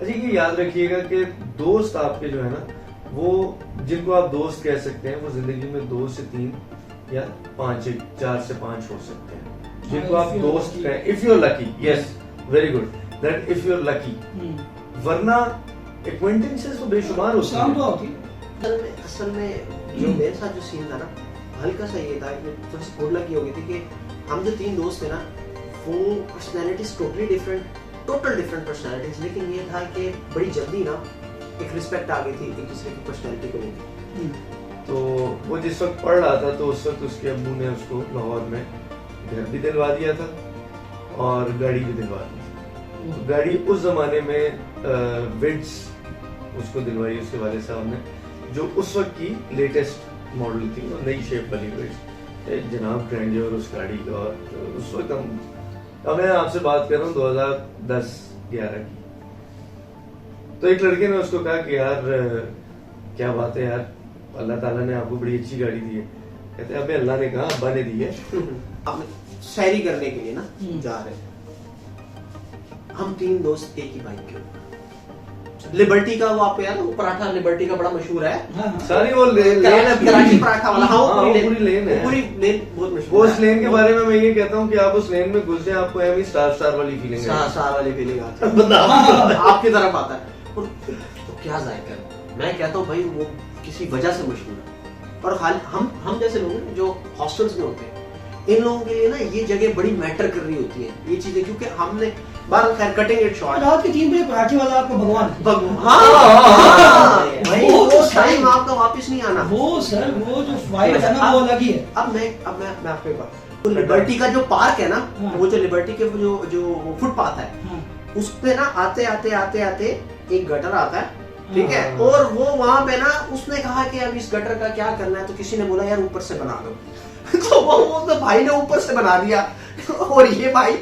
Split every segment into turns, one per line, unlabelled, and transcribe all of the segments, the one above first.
अच्छा ये याद रखिएगा कि दोस्त आपके जो है ना, वो जिनको आप दोस्त कह सकते हैं, वो जिंदगी में 2 से 3 या 5 4 से 5 हो सकते हैं जिनको आप दोस्त कहें, if you are lucky. Yes, very good, that if you are lucky. वरना एक्वेंटेंसेस तो बेशुमार होती है।
असल में जो मेरे साथ जो सीन था ना, हल्का सा ये था कि थोड़ी सी खोलना की हो गई थी कि हम जो 3 दोस्त थे ना, वो पर्सनैलिटीज टोटल डिफरेंट पर्सनैलिटीज, लेकिन ये था कि बड़ी जल्दी ना एक रिस्पेक्ट आ गई थी एक दूसरे की पर्सनैलिटी को लेकर।
तो वो जिस वक्त पढ़ रहा था, तो उस वक्त उसके अब्बू ने उसको लाहौर में घर भी दिलवा दिया था और गाड़ी भी दिलवा दी थी। तो गाड़ी उस जमाने में विड्स उसको दिलवाई उसके वाले साहब ने, जो उस वक्त की लेटेस्ट मॉडल थी, नई शेप वाली विड्स, जनाब ग्रैंडियर उस गाड़ी का। और उस वक्त अब मैं आपसे बात कर रहा हूँ 2010-11 की। तो एक लड़के ने उसको कहा कि यार क्या बात है यार, अल्लाह ताला ने आपको बड़ी अच्छी गाड़ी दी है। कहते हैं अबे अल्लाह ने कहा, अब्बा ने दी है।
हम सैरी करने के लिए ना जा रहे, हम 3 दोस्त एक ही बाइक के ऊपर। लिबर्टी का वो आपको याद है, वो पराठा लिबर्टी का बड़ा मशहूर है।
सारी वो
कराची पराठा वाला, हाँ वो
पूरी लेन है,
पूरी लेन बहुत मशहूर।
वो उस लेन के बारे में मैं ये कहता हूँ कि आप उस लेन में घुस जाए, आपको एम स्टार वाली फीलिंग है,
स्टार वाली फीलिंग आती है, आपकी तरफ आता है। तो क्या जायका है, मैं कहता हूँ भाई वो किसी वजह से मशहूर है। और हम जैसे लोग जो हॉस्टल्स में होते हैं, इन लोगों के लिए ना ये जगह बड़ी मैटर कर रही होती है ये चीजें, क्योंकि हमने बार खैर कटिंग इट शॉर्ट,
रात के 3 बजे पराठे वाला आपका भगवान
भाई वो टाइम आपका वापस नहीं आना।
वो सर वो जो वाइब है ना, वो अलग ही है।
अब मैं आपको एक बात, लिबर्टी का जो पार्क है ना, वो जो लिबर्टी के जो फुटपाथ है, उस पे ना आते आते एक गटर आता है, ठीक है, और वो वहां पे ना उसने कहा कि अब इस गटर का क्या करना है, तो किसी ने बोला यार ऊपर से बना दो। तो वो भाई ने ऊपर से बना दिया, और ये भाई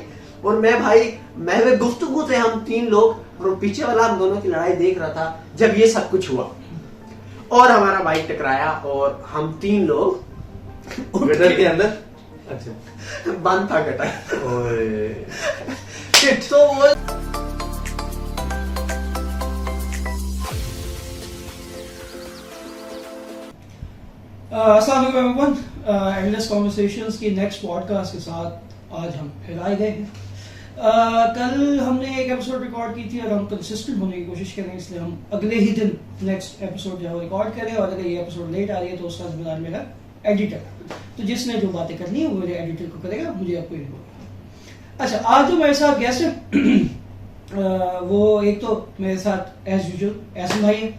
और मैं वे गुफ्तगू थे हम 3 लोग, और पीछे वाला हम दोनों की लड़ाई देख रहा था जब ये सब कुछ हुआ, और हमारा बाइक टकराया और हम 3 लोग
गटर के अंदर। अच्छा,
बंद था गटर।
ओए
तो वो
अस्सलाम वालेकुम एवरीवन, एंडलेस कॉन्वर्सेशंस की नेक्स्ट पॉडकास्ट के साथ आज हम फिर आए गए हैं। कल हमने एक एपिसोड रिकॉर्ड की थी और हम कंसिस्टेंट होने की कोशिश करें, इसलिए हम अगले ही दिन नेक्स्ट एपिसोड जो है रिकॉर्ड करें, और अगर ये एपिसोड लेट आ रही है तो उसका जिम्मेदार मेरा एडिटर, तो जिसने जो बातें करनी है वो मेरे एडिटर को करेगा, मुझे आपको ये बोलना। अच्छा, आज जो मेरे साथ गेस्ट है वो एक तो मेरे साथ एज यूजुअल एहसन भाई है,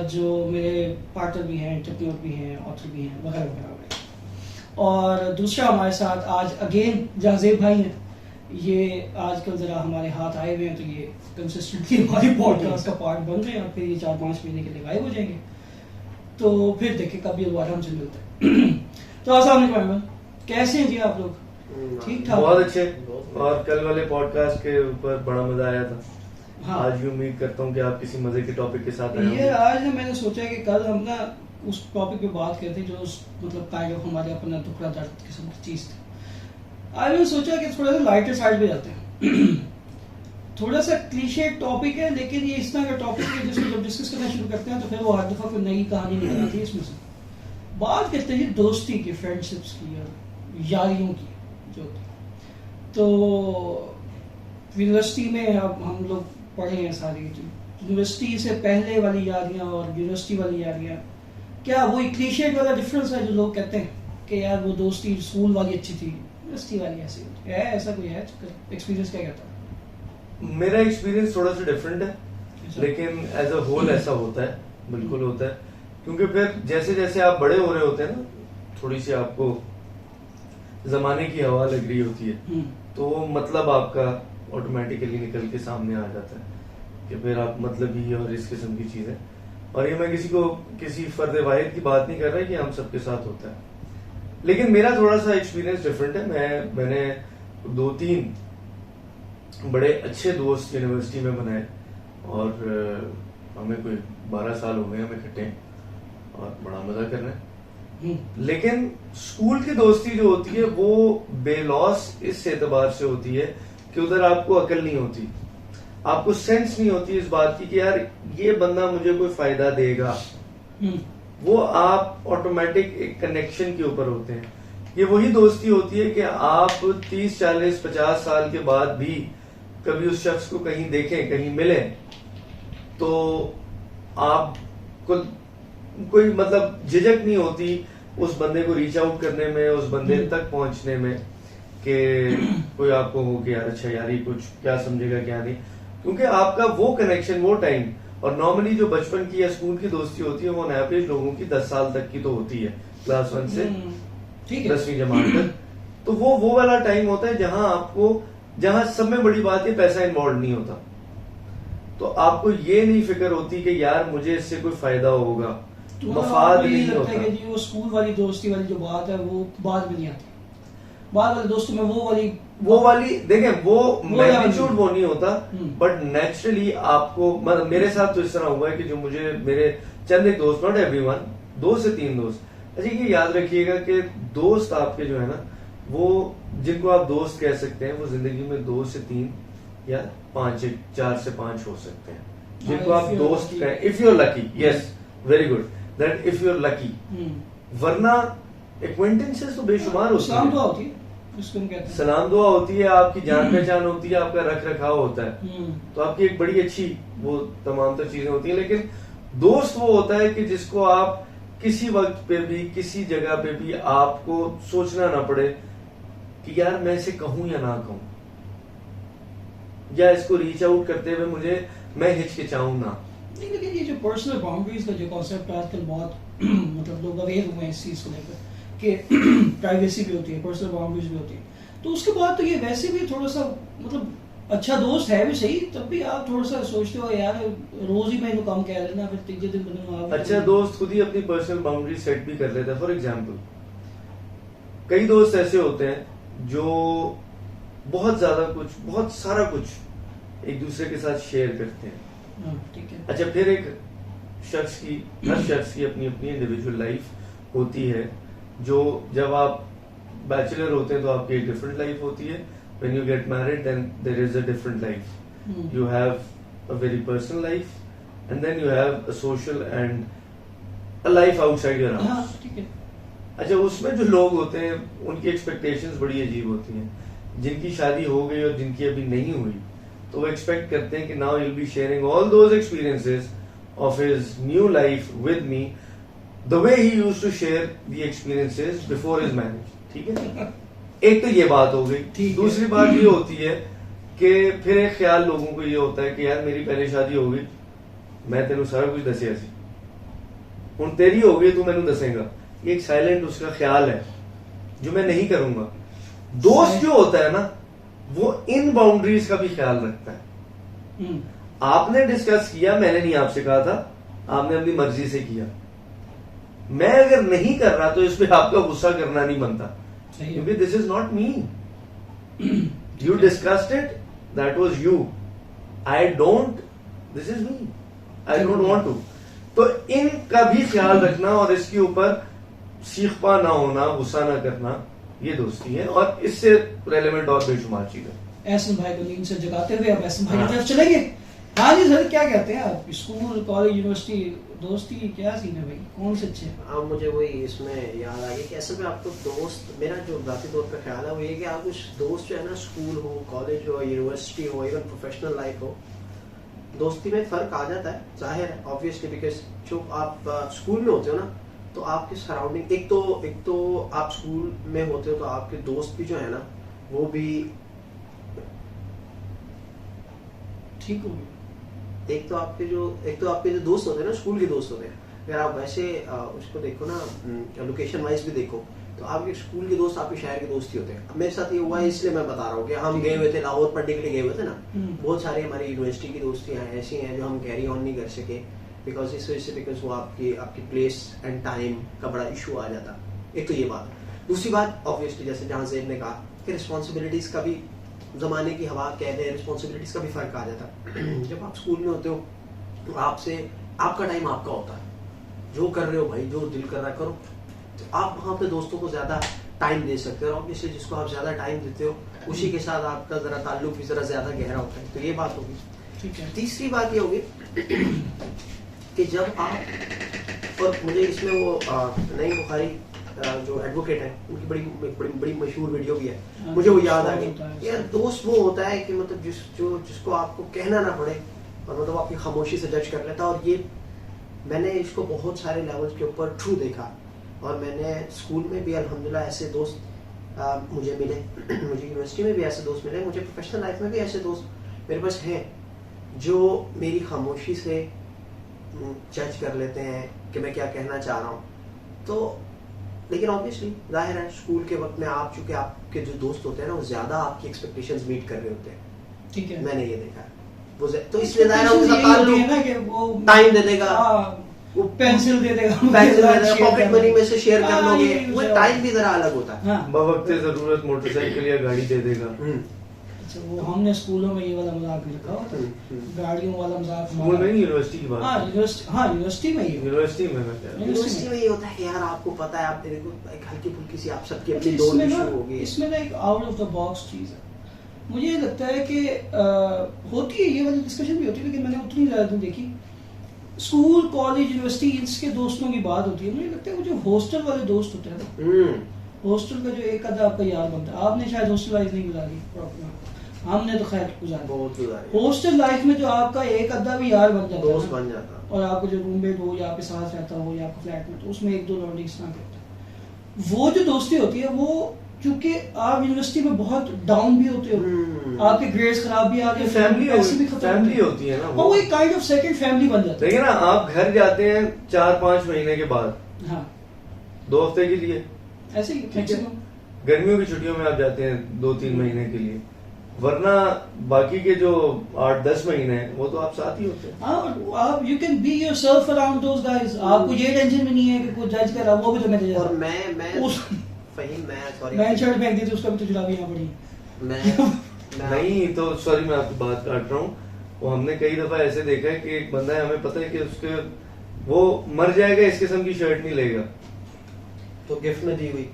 जो मेरे पार्टनर भी हैं, एंटरप्रेन्योर भी हैं, ऑथर भी हैं, वगैरह वगैरह। और दूसरा हमारे साथ आज अगेन जाजेब भाई हैं। ये आजकल जरा हमारे हाथ आए हुए हैं, तो ये कंसिस्टेंटली हमारी पॉडकास्ट का पार्ट बन रहे हैं, और फिर ये 4-5 महीने के लिए गायब हो जाएंगे, तो फिर देखें कभी दोबारा हमसे मिलते हैं। तो अस्सलाम वालेकुम, कैसे हैं जी आप लोग? ठीक ठाक,
बहुत अच्छे। और कल वाले पॉडकास्ट के ऊपर बड़ा मजा आया था।
हाँ,
आज भी उम्मीद करता हूँ कि आप किसी मजे के टॉपिक के साथ आए
ये
होंगे।
आज ना मैंने सोचा कि कल हम ना उस टॉपिक पे बात करते जो उस मतलब काइंड ऑफ हमारे अपना दुखड़ा दर्द किस्म की चीज थी। आज मैंने सोचा कि थोड़ा सा लाइटर साइड पे जाते हैं। थोड़ा सा क्लीशे टॉपिक है, लेकिन ये इस तरह का टॉपिक है जिसको जब डिस्कस करना शुरू करते हैं तो फिर वो हर दफा कोई नई कहानी निकल आती है। इसमें से बात करते हैं दोस्ती की, फ्रेंडशिप्स की और यारियों की जो होती है। तो यूनिवर्सिटी में अब हम लोग पढ़े हैं सारी, यूनिवर्सिटी से पहले वाली यारियां और यूनिवर्सिटी वाली यारियां, क्या वही क्लीशे वाला डिफरेंस है जो लोग कहते हैं कि यार वो दोस्ती स्कूल वाली अच्छी थी, यूनिवर्सिटी वाली ऐसी होती है? ऐसा कोई है एक्सपीरियंस? क्या कहता है?
मेरा एक्सपीरियंस थोड़ा सा डिफरेंट है, लेकिन एज अ होल ऐसा होता है, बिल्कुल होता है। क्योंकि फिर जैसे जैसे आप बड़े हो रहे होते हैं ना, थोड़ी सी आपको जमाने की हवा लग रही होती है, तो मतलब आपका ऑटोमेटिकली निकल के सामने आ जाता है कि फिर आप मतलब ही और इस किस्म की चीजें। और ये मैं किसी फर्द वाहिद की बात नहीं कर रहा कि हम सबके साथ होता है, लेकिन मेरा थोड़ा सा एक्सपीरियंस डिफरेंट है। मैंने 2-3 बड़े अच्छे दोस्त यूनिवर्सिटी में बनाए, और हमें कोई 12 साल हो गए हमें इकट्ठे, और बड़ा मजा कर रहे हैं। लेकिन स्कूल की दोस्ती जो होती है वो बेलॉस इस एतबार से होती है कि उधर आपको अकल नहीं होती, आपको सेंस नहीं होती इस बात की कि यार ये बंदा मुझे कोई फायदा देगा, वो आप ऑटोमेटिक एक कनेक्शन के ऊपर होते हैं। ये वही दोस्ती होती है कि आप 30, 40, 50 साल के बाद भी कभी उस शख्स को कहीं देखें, कहीं मिलें, तो आपको कोई मतलब झिझक नहीं होती उस बंदे को रीच आउट करने में, उस बंदे तक पहुंचने में कि कोई आपको हो कि यार अच्छा यार ये कुछ क्या समझेगा क्या नहीं, क्योंकि आपका वो कनेक्शन, वो टाइम, और नॉर्मली जो बचपन की या स्कूल की दोस्ती होती है वो ऑन एवरेज लोगों की 10 साल तक की तो होती है, क्लास 1 से 10वीं जमात तक। तो वो वाला टाइम होता है जहां सब में बड़ी बात है पैसा इन्वॉल्व नहीं होता, तो आपको ये नहीं फिक्र होती कि यार मुझे इससे कोई फायदा होगा, मफाद नहीं होता।
है कि वो स्कूल वाली दोस्ती वाली जो बात है वो बाद में नहीं आती, बाद वाले दोस्तों में वो वाली
देखें वो मैग्नीट्यूड वो नहीं होता, बट नेचुरली आपको मेरे साथ तो इस तरह हुआ है कि जो मुझे मेरे चंद एक दोस्त, नॉट एवरीवन, 2 से 3 दोस्त, अच्छा ये याद रखिएगा कि दोस्त आपके जो है ना वो जिनको आप दोस्त कह सकते हैं वो जिंदगी में 2 से 3 या 5, 4 से 5 हो सकते हैं जिनको आप दोस्त कहें, if you are lucky. Yes, very good, that if you are lucky, वरना एक्वेंटेंसेस तो बेशुमार होती है, सलाम दुआ होती है, आपकी जान पहचान होती है, आपका रख रखाव होता है, तो आपकी एक बड़ी अच्छी वो तमाम तर चीजें होती है। लेकिन दोस्त वो होता है कि जिसको आप किसी वक्त पे भी किसी जगह पे भी आपको सोचना ना पड़े कि यार मैं इसे कहूं या ना कहूं, या इसको रीच आउट करते हुए मैं हिचकिचाऊं ना।
लेकिन ये जो पर्सनल बाउंड्रीज का जो कॉन्सेप्ट आजकल बहुत मतलब लोग अवेयर हुए हैं इस चीज को लेकर कि प्राइवेसी भी होती है, पर्सनल बाउंड्रीज भी होती है, तो उसके बाद तो ये वैसे भी थोड़ा सा मतलब अच्छा दोस्त है भी सही, तब भी आप थोड़ा सा सोचते हो यार रोज ही मैं इनको कम कह देना, फिर तीसरे दिन बनूंगा।
अच्छा दोस्त खुद ही अपनी पर्सनल बाउंड्री सेट भी कर लेता है। फॉर एग्जाम्पल कई दोस्त ऐसे होते हैं जो बहुत ज्यादा कुछ, बहुत सारा कुछ एक दूसरे के साथ शेयर करते हैं,
ठीक है।
अच्छा फिर एक शख्स की, हर शख्स की अपनी अपनी इंडिविजुअल लाइफ होती है, जो जब आप बैचलर होते हैं तो आपकी एक डिफरेंट लाइफ होती है, when you get married then there is a different life, you have a very personal life and then you have a social and a life outside your house।
ठीक है।
अच्छा उसमें जो लोग होते हैं उनकी एक्सपेक्टेशंस बड़ी अजीब होती हैं, जिनकी शादी हो गई और जिनकी अभी नहीं हुई, तो वो एक्सपेक्ट करते हैं कि now you'll be sharing all those experiences of his new life with me the way he used to share the experiences before his marriage। ठीक है, एक तो ये बात हो गई। दूसरी बात ये होती है कि फिर एक ख्याल लोगों को ये होता है कि यार मेरी पहले शादी हो गई, मैं तेनू सारा कुछ दसिया सी, हुण तेरी हो गई तू मैनू दसेगा। ये एक साइलेंट उसका ख्याल है जो मैं नहीं करूंगा। दोस्त जो होता है ना वो इन बाउंड्रीज का भी ख्याल रखता है। आपने डिस्कस किया, मैंने नहीं आपसे कहा था, आपने अपनी मर्जी से किया, मैं अगर नहीं कर रहा तो इस पे आपका गुस्सा करना नहीं बनता, क्योंकि this is not me, you discussed it, that was you, I don't, this is me, I don't want to. तो इनका भी ख्याल रखना और इसके ऊपर सीखपा ना होना, गुस्सा ना करना, ये दोस्ती है। और इससे रेलेवेंट और बेशुमार चीजें।
एहसन भाई को नींद से जगाते हुए अब एहसन भाई की तरफ चलेंगे। हाँ जी सर, क्या कहते हैं आप, स्कूल कॉलेज यूनिवर्सिटी दोस्ती क्या सीन है भाई, कौन से अच्छे हैं?
अब मुझे वही इसमें याद आ गया कि असल में आपको दोस्त, मेरा जो जाती तौर पर ख्याल है वो ये कि आप कुछ दोस्त जो है ना, स्कूल हो, कॉलेज हो, यूनिवर्सिटी हो, इवन प्रोफेशनल लाइफ हो, दोस्ती में फर्क आ जाता है, जाहिर है, ऑब्वियसली, बिकॉज जो आप स्कूल में होते हो ना तो आपके सराउंडिंग, एक तो आप स्कूल में होते हो तो आपके दोस्त भी जो है ना वो भी
ठीक हो गया।
एक तो आपके जो दोस्त होते हैं ना, स्कूल के दोस्त होते हैं, अगर आप वैसे उसको देखो ना, लोकेशन वाइज भी देखो तो आपके स्कूल के दोस्त आपके शहर के दोस्त ही होते हैं। मेरे साथ ये हुआ है, इसलिए मैं बता रहा हूँ कि हम गए हुए थे लाहौर पढ़ने के लिए, गए हुए थे ना, बहुत सारे हमारी यूनिवर्सिटी की दोस्तियां ऐसी हैं जो हम कैरी ऑन नहीं कर सके बिकॉज इस वजह से, बिकॉज वो आपकी प्लेस एंड टाइम का बड़ा इशू आ जाता। एक तो ये बात। दूसरी बात ऑब्वियसली जैसे जहाँ ज़ैद ने कहा कि रिस्पॉन्सिबिलिटीज का भी, जमाने की हवा कह रहे हैं, रिस्पॉन्सिबिलिटीज का भी फर्क आ जाता। जब आप स्कूल में होते हो तो आपका टाइम आपका होता है, जो कर रहे हो भाई, जो दिल कर रहा करो, तो आप वहाँ पे दोस्तों को ज्यादा टाइम दे सकते हो। ऑब्वियसली जिसको आप ज्यादा टाइम देते हो उसी के साथ आपका जरा ताल्लुक भी जरा ज्यादा गहरा होता है, तो ये बात होगी।
ठीक है।
तीसरी बात ये होगी कि जब आप, और मुझे इसमें वो नईम बुखारी जो एडवोकेट है, उनकी बड़ी मशहूर वीडियो भी है,
हाँ,
मुझे वो याद आ
होता है।
गई यार। दोस्त वो होता है कि मतलब जिसको आपको कहना ना पड़े और मतलब आपकी खामोशी से जज कर लेता है। और ये मैंने इसको बहुत सारे लेवल्स के ऊपर ट्रू देखा। और मैंने स्कूल में भी अल्हम्दुलिल्लाह ऐसे दोस्त मुझे मिले, मुझे यूनिवर्सिटी में भी ऐसे दोस्त मिले, मुझे प्रोफेशनल लाइफ में भी ऐसे दोस्त मेरे पास हैं जो मेरी खामोशी से जज कर लेते हैं कि मैं क्या कहना चाह रहा हूँ। तो लेकिन ऑब्वियसली जाहिर है स्कूल के वक्त में आप, चूंकि आपके जो दोस्त होते हैं ना वो ज्यादा आपकी एक्सपेक्टेशंस मीट कर रहे होते हैं।
ठीक है।
मैंने ये देखा है वो तो इसलिए जाहिर है उनका ताल्लुक
ना कि वो
टाइम दे देगा,
वो पेंसिल दे देगा,
पॉकेट मनी में से शेयर कर लोगे,
ये
वो टाइम भी जरा अलग होता है।
हाँ।
बवक्त जरूरत मोटरसाइकिल या गाड़ी दे देगा।
अच्छा, वो हमने स्कूलों में ये वाला मजाक भी रखा होता है, गाड़ियों वाला मजाक।
स्कूल में नहीं, यूनिवर्सिटी की बात।
हाँ यूनिवर्सिटी में ही।
यूनिवर्सिटी में मैं कह रहा हूँ।
यूनिवर्सिटी में ये होता है कि यार आपको पता है, आप मेरे को एक हल्की फुल्की सी आप सबकी अपनी दौड़
इसमें
भी
ना
शुरू हो गई है।
इसमें ना एक आउट ऑफ द बॉक्स चीज है। मुझे ये लगता है कि होती है ये वाली डिस्कशन भी होती है, लेकिन मैंने उतनी ज्यादा नहीं देखी। स्कूल कॉलेज यूनिवर्सिटी इसके दोस्तों की बात होती है। मुझे लगता है वो जो हॉस्टल वाले दोस्त होते हैं ना, हॉस्टल का जो एक आधा आपका यार बनता है। आपने शायद हॉस्टल लाइफ नहीं गुजारी प्रॉपर, हमने तो खैर गुजारी।
बहुत गुजारी।
हॉस्टल लाइफ में जो आपका एक आधा भी यार बन जाता है
दोस्त
ना,
बन जाता।
और आपको जो रूममेट हो या आपके साथ रहता हो या आपका फ्लैटमेट, तो उसमें एक दो लौंडे इस तरह करते हैं। वो जो दोस्ती होती है वो, क्योंकि आप यूनिवर्सिटी में बहुत डाउन भी होते हो, आपके ग्रेड्स खराब भी आ रहे हैं,
फैमिली होती है ना,
वो एक काइंड ऑफ सेकंड फैमिली बन जाता है।
देखिए ना, आप घर जाते हैं 4-5 महीने के बाद,
हाँ
2 हफ्ते के लिए,
ऐसे ही मैक्सिमम।
गर्मियों की छुट्टियों में आप जाते हैं 2-3 महीने के लिए, वरना बाकी के जो 8-10 महीने हैं वो तो आप साथ ही होते हैं।
हाँ, आप you can be yourself around those guys. आपको ये टेंशन भी नहीं है कि कोई जज कर रहा, वो भी तो मैं
और मैं सॉरी
मैं शर्ट फेंक दी तो उसका भी तो जुड़ा भी यहाँ पड़ी।
मैं
नहीं तो सॉरी, मैं आपकी बात काट रहा हूँ। वो हमने कई दफा ऐसे देखा है कि एक बंदा है, हमें पता है कि उसके वो मर जाएगा, इस किस्म की शर्ट नहीं लेगा।
तो गिफ्ट में दी हुई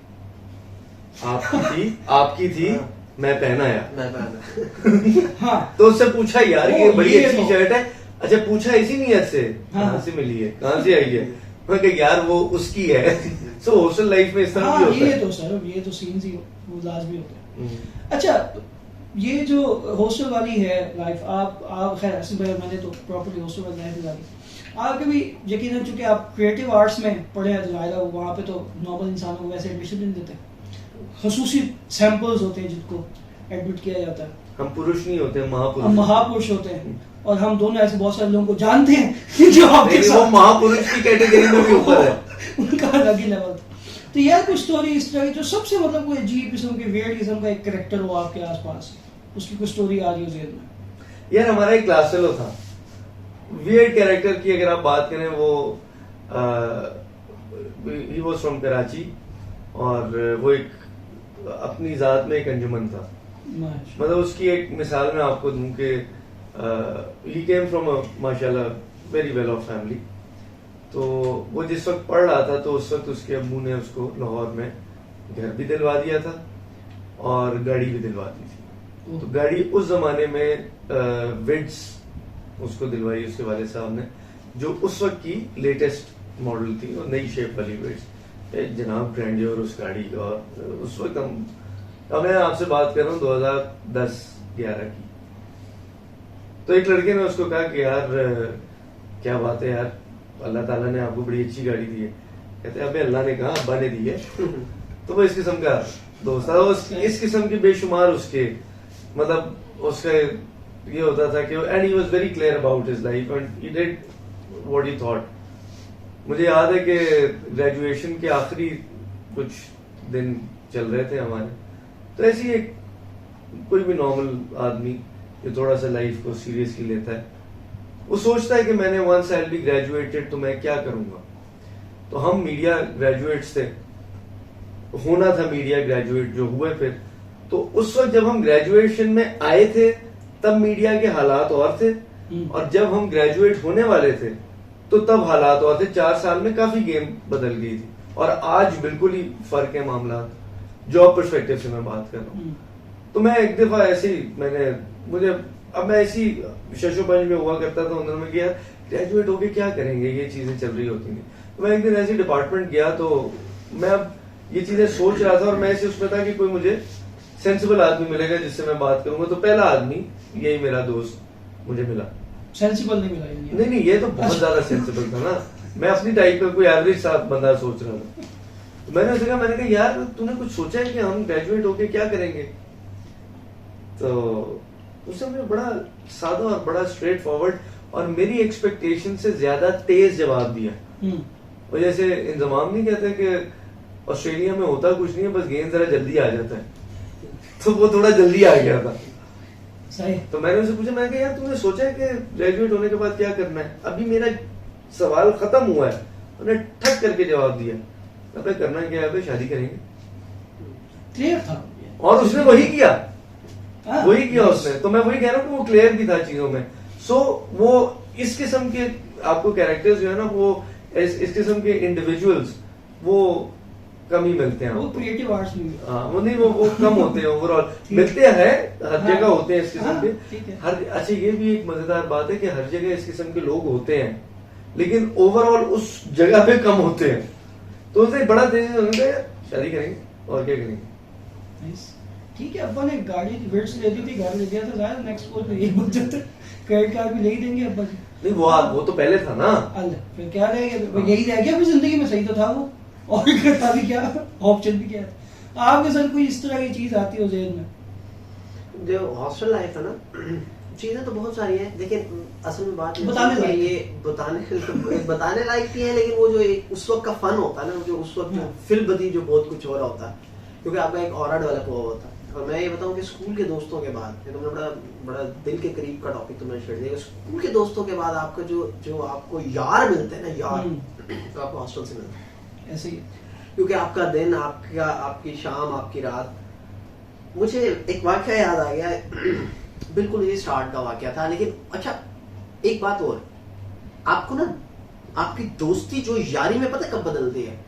आपकी थी
हाँ।
मैं पहनाया।
मैं पहना।
हाँ
तो उससे पूछा यार ये बड़ी
ये
अच्छी
तो-
शर्ट है। अच्छा, पूछा इसी नीयत से
हाँ।
कहाँ से मिली है, कहाँ से आई है। मैं कहा यार वो उसकी है। सो हॉस्टल लाइफ में इस तरह
हाँ,
भी होता
ये
है।
तो सर ये तो सीन्स ही वो लाजमी होते हैं।
हम्म।
अच्छा, ये जो हॉस्टल वाली है लाइफ, आप खैर ऐसे मैंने तो प्रॉपर्ली हॉस्टल वाली लाइफ गुजारी। आप कभी यकीनन, चूंकि आप क्रिएटिव आर्ट्स में पढ़े हैं, जाहिर है वहाँ पे तो नॉर्मल इंसानों को वैसे एडमिशन नहीं देते, खसूसी सैंपल्स होते हैं जिनको एडमिट किया जाता है।
हम पुरुष नहीं होते,
हम
महापुरुष।
महापुरुष होते हैं, और हम दोनों ऐसे बहुत सारे लोगों को जानते हैं जो आपके
नहीं, वो
साथ
महापुरुष की कैटेगरी में भी ऊपर है।
उनका अलग ही लेवल था। तो यार कुछ स्टोरी इस तरह की जो सबसे मतलब कोई अजीब किस्म के वियर्ड किस्म का एक कैरेक्टर हो आपके आसपास, उसकी कुछ स्टोरी आ रही हो जेल में।
यार हमारा एक क्लास फेलो था, वियर्ड कैरेक्टर की अगर आप बात करें, वो ही वाज फ्रॉम कराची, और वो एक अपनी जात में एक अंजुमन था। मतलब उसकी एक मिसाल मैं आपको दूं कि ही केम फ्रॉम माशाल्लाह वेरी वेल ऑफ फैमिली। तो वो जिस वक्त पढ़ रहा था तो उस वक्त उसके अब्बू ने उसको लाहौर में घर भी दिलवा दिया था और गाड़ी भी दिलवा दी थी। तो गाड़ी उस जमाने में विड्स उसको दिलवाई उसके वाले साहब ने, जो उस वक्त की लेटेस्ट मॉडल थी और नई शेप वाली विड्स। जनाब ग्रैंडियर उस गाड़ी का, और उस वक्त अब मैं आपसे बात कर रहा हूँ 2010-11 की। तो एक लड़के ने उसको कहा कि यार क्या बात है यार, अल्लाह ताला ने आपको बड़ी अच्छी गाड़ी दी है। कहते हैं अबे अल्लाह ने कहा, अब्बा ने दी है। तो वो इस किस्म का दोस्त था, इस किस्म के बेशुमार उसके मतलब उसका ये होता था कि and he was very clear about his life and he did what he thought. मुझे याद है कि ग्रेजुएशन के आखिरी कुछ दिन चल रहे थे हमारे, तो ऐसी एक कोई भी नॉर्मल आदमी जो थोड़ा सा लाइफ को सीरियसली लेता है, वो सोचता है कि मैंने वंस आई बी ग्रेजुएटेड तो मैं क्या करूंगा। तो हम मीडिया ग्रेजुएट्स थे, होना था मीडिया ग्रेजुएट जो हुए फिर। तो उस वक्त जब हम ग्रेजुएशन में आए थे तब मीडिया के हालात और थे, और जब हम ग्रेजुएट होने वाले थे तो तब हालात और थे। 4 साल में काफी गेम बदल गई थी, और आज बिल्कुल ही फर्क है मामला। जॉब पर्सपेक्टिव से मैं बात कर रहा हूँ। तो मैं एक दफा ऐसे ही मुझे अब मैं ऐसी शशोपंज में हुआ करता था उन्होंने किया ग्रेजुएट होके क्या करेंगे, ये चीजें चल रही होती थी। तो मैं एक दिन ऐसे डिपार्टमेंट गया तो मैं अब ये चीजें सोच रहा था और मैं ऐसे उसमें था कि कोई मुझे सेंसिबल आदमी मिलेगा जिससे मैं बात करूंगा, तो पहला आदमी यही मेरा दोस्त मुझे मिला।
सेंसिबल नहीं मिला ये?
नहीं ये तो बहुत ज्यादा सेंसिबल था ना, मैं अपनी टाइप का कोई एवरेज सा बंदा सोच रहा था। तो मैंने उसे कहा, मैंने कहा यार तूने कुछ सोचा है कि हम ग्रेजुएट होके क्या करेंगे? तो उसने मुझे बड़ा सादा और बड़ा स्ट्रेट फॉरवर्ड और मेरी एक्सपेक्टेशन से ज्यादा तेज जवाब दिया। और जैसे इंजमाम नहीं कहते कि ऑस्ट्रेलिया में होता कुछ नहीं है, बस गेंद जरा जल्दी आ जाता है, तो वो थोड़ा जल्दी आ गया था।
सही। तो
मैंने उसे पूछा, मैंने कहा यार तुमने सोचा है कि ग्रेजुएट होने के बाद क्या करना है? अभी मेरा सवाल खत्म हुआ है। उन्होंने ठक करके जवाब दिया, अबे करना क्या है, शादी करेंगे।
क्लियर था
और उसने वही किया, वही किया उसने। तो मैं वही कह रहा हूँ कि वो क्लियर भी था चीजों में। सो वो इस किस्म के आपको कैरेक्टर्स जो है ना, वो इस किस्म के इंडिविजुअल्स वो कम ही मिलते हैं।
वो क्रिएटिव आर्ट्स में
वो नहीं, वो कम होते हैं ओवरऑल। मिलते हैं, हर जगह होते हैं इस किस्म के। हर अच्छा ये भी एक मजेदार बात है कि हर जगह इस किस्म के लोग होते हैं, लेकिन ओवरऑल उस जगह पे कम होते हैं। तो उसने बड़ा तेजी से शादी करेंगे और क्या करेंगे।
ठीक है, अपन एक गाड़ी विड्स ले दी थी, घर ले दिया था, शायद नेक्स्ट कोल पे एक बच्चे तक क्रेडिट कार्ड भी ले ही देंगे अपन।
नहीं वो तो पहले था ना।
फिर क्या रहेगा, यही रह गया फिर जिंदगी में। सही तो था वो, और करता भी क्या, ऑप्शन भी क्या था। आपके साथ कोई इस तरह की चीज आती हो ज़हन में?
जो हॉस्टल लाइफ है ना, चीजें तो बहुत सारी हैं, लेकिन असल में बात
बताने लायक
ये बताने लायक भी है, लेकिन वो जो उस वक्त का फन होता है ना, जो उस वक्त फिल्म बदी जो बहुत कुछ हो रहा होता है, क्योंकि आपका एक ऑरा डेवलप हुआ होता है। और मैं ये बताऊं कि स्कूल के दोस्तों के बाद, तुमने बड़ा दिल के करीब का टॉपिक तुमने छेड़ दिया। स्कूल के दोस्तों के बाद आपका जो आपको यार मिलते हैं ना, यार तो आपको हॉस्टल से मिलते हैं
ऐसे ही।
क्योंकि आपका दिन, आपकी शाम, आपकी रात। मुझे एक वाकया याद आ गया, बिल्कुल ये स्टार्ट का वाकया था, लेकिन अच्छा एक बात और, आपको ना आपकी दोस्ती जो यारी में पता कब बदलती है,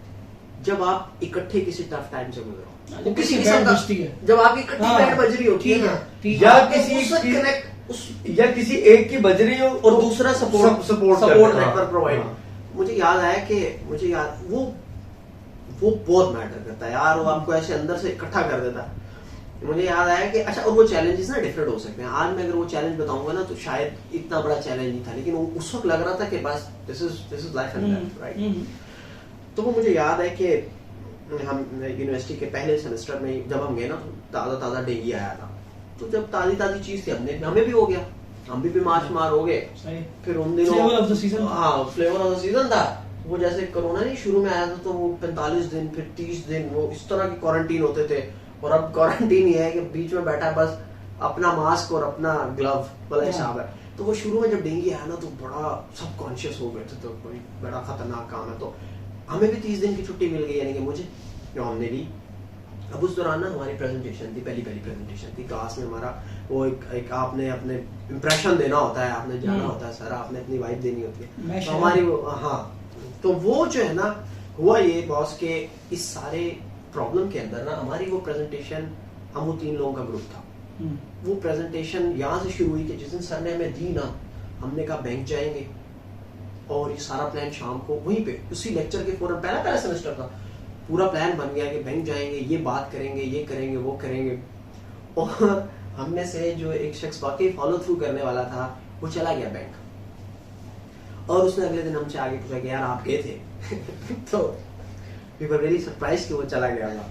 जब आप इकट्ठे किसी टफ टाइम से गुजरो।
वो किसी किस्म का है,
जब आपकी इकट्ठी बैंड बज रही होती है ना,
या किसी एक की बज रही हो
और दूसरा सपोर्ट नेटवर्क प्रोवाइड। मुझे याद आया कि वो बहुत मैटर करता है यार, वो आपको ऐसे अंदर से इकट्ठा कर देता है। मुझे याद आया कि अच्छा, और वो चैलेंजेस ना डिफरेंट हो सकते हैं। आज मैं अगर वो चैलेंज बताऊंगा ना, तो शायद इतना बड़ा चैलेंज नहीं था, लेकिन उस वक्त लग रहा था कि बस this is life and death, right. तो वो मुझे याद है कि हम यूनिवर्सिटी के पहले सेमेस्टर में जब हम गए ना, ताज़ा डेंगू आया था। तो जब ताज़ी चीज थी, हमें भी हो गया, हम भी बीमार हो गए। फिर उन दिनों फ्लेवर ऑफ द सीजन था। वो जैसे कोरोना नहीं शुरू में आया था, तो वो 45 दिन फिर 30 दिन वो इस तरह की क्वारंटीन होते थे। और अब क्वारंटीन ये है कि बीच में बैठा बस अपना मास्क और अपना ग्लव वाला हिसाब है। तो वो शुरू में जब डेंगू आया ना, तो बड़ा सब कॉन्शियस हो गए थे, तो कोई बड़ा खतरनाक काम है। तो हमें भी 30 दिन की छुट्टी मिल गई, यानी कि मुझे, हमने ली। अब उस दौरान ना हमारी प्रेजेंटेशन थी, पहली प्रेजेंटेशन थी क्लास में। हमारा वो एक आपने अपने इम्प्रेशन देना होता है, आपने जाना होता है सर, आपने अपनी वाइब देनी होती है। तो हमारी तो वो जो है ना, हुआ ये बॉस के इस सारे प्रॉब्लम के अंदर ना, हमारी वो प्रेजेंटेशन, हम वो 3 लोगों का ग्रुप था। वो प्रेजेंटेशन यहाँ से शुरू हुई कि जिस दिन सर ने हमें दी ना, हमने कहा बैंक जाएंगे, और ये सारा प्लान शाम को वहीं पे उसी लेक्चर के फौरन, पहला सेमेस्टर था, पूरा प्लान बन गया कि बैंक जाएंगे, ये बात करेंगे, ये करेंगे, वो करेंगे। और हमने से जो एक शख्स वाकई फॉलो थ्रू करने वाला था, वो चला गया बैंक। और उसने अगले दिन हमसे आगे पूछा कि यार आप गए थे? तो वी वर वेरी सरप्राइज कि वो चला गया था।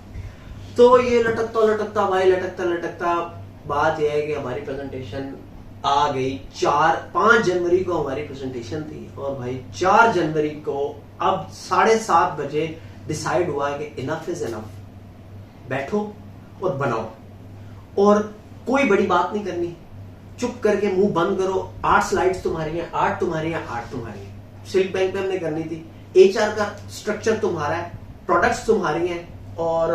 तो ये लटकता बात यह है कि हमारी प्रेजेंटेशन आ गई 5 जनवरी को हमारी प्रेजेंटेशन थी। और भाई 4 जनवरी को अब 7:30 बजे डिसाइड हुआ कि इनफ इज इनफ, बैठो और बनाओ, और कोई बड़ी बात नहीं करनी, चुप करके मुंह बंद करो। 8 स्लाइड्स तुम्हारी हैं, 8 तुम्हारी हैं, 8 तुम्हारी हैं। सिल्क बैंक में हमने करनी थी। HR का स्ट्रक्चर तुम्हारा है, प्रोडक्ट्स तुम्हारी हैं, और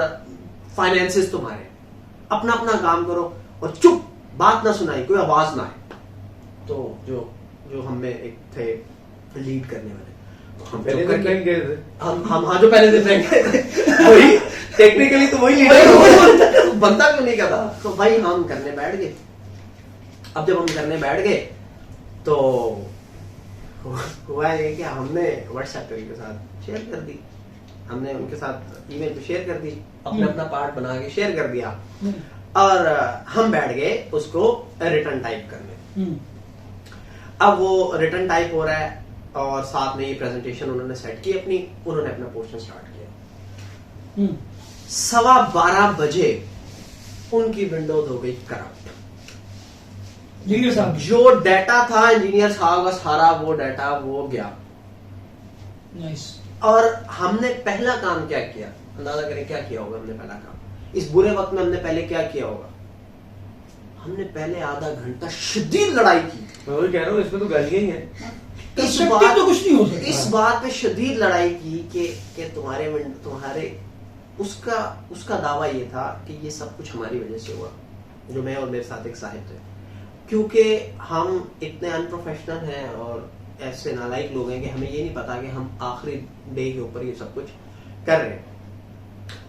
फाइनेंसेस तुम्हारे हैं। अपना अपना काम करो और चुप, बात ना सुनाई, कोई आवाज ना आए। तो जो हमें एक थे लीड करने वाले, हम
पहले दिन बैंक गए थे,
हम हाँ, जो पहले दिन बैंक गए थे
वही टेक्निकली तो वही लीडर
बनता क्यों नहीं करता। तो भाई हम करने बैठ गए। अब जब हम करने बैठ गए तो हुआ ये कि हमने व्हाट्सएप पे उनके साथ शेयर कर दी, हमने उनके साथ ईमेल पे शेयर कर दी, अपना अपना पार्ट बना के शेयर कर दिया और हम बैठ गए उसको रिटर्न टाइप करने। अब वो रिटर्न टाइप हो रहा है और साथ में ये प्रेजेंटेशन उन्होंने सेट की अपनी, उन्होंने अपना पोर्शन स्टार्ट किया। 12:15 बजे उनकी विंडोज हो गई करप्ट। जो डाटा था इंजीनियर साहब का सारा वो डाटा वो गया।
नाइस।
और हमने पहला काम क्या किया, अंदाजा करें क्या किया होगा हमने पहला काम इस बुरे वक्त में हमने पहले क्या किया होगा? हमने पहले आधा घंटा शदीद लड़ाई की।
मैं वही कह रहा हूँ, इसमें तो गालियां ही हैं।
तो कुछ नहीं हो सकता।
इस बात पे शदीद लड़ाई की कि तुम्हारे उसका दावा ये था कि ये सब कुछ हमारी वजह से हुआ, जो मैं और मेरे साथ एक साहिब थे, क्योंकि हम इतने अनप्रोफेशनल हैं और ऐसे नालायक लोग हैं कि हमें ये नहीं पता कि हम आखिरी डे के ऊपर ये सब कुछ कर रहे हैं।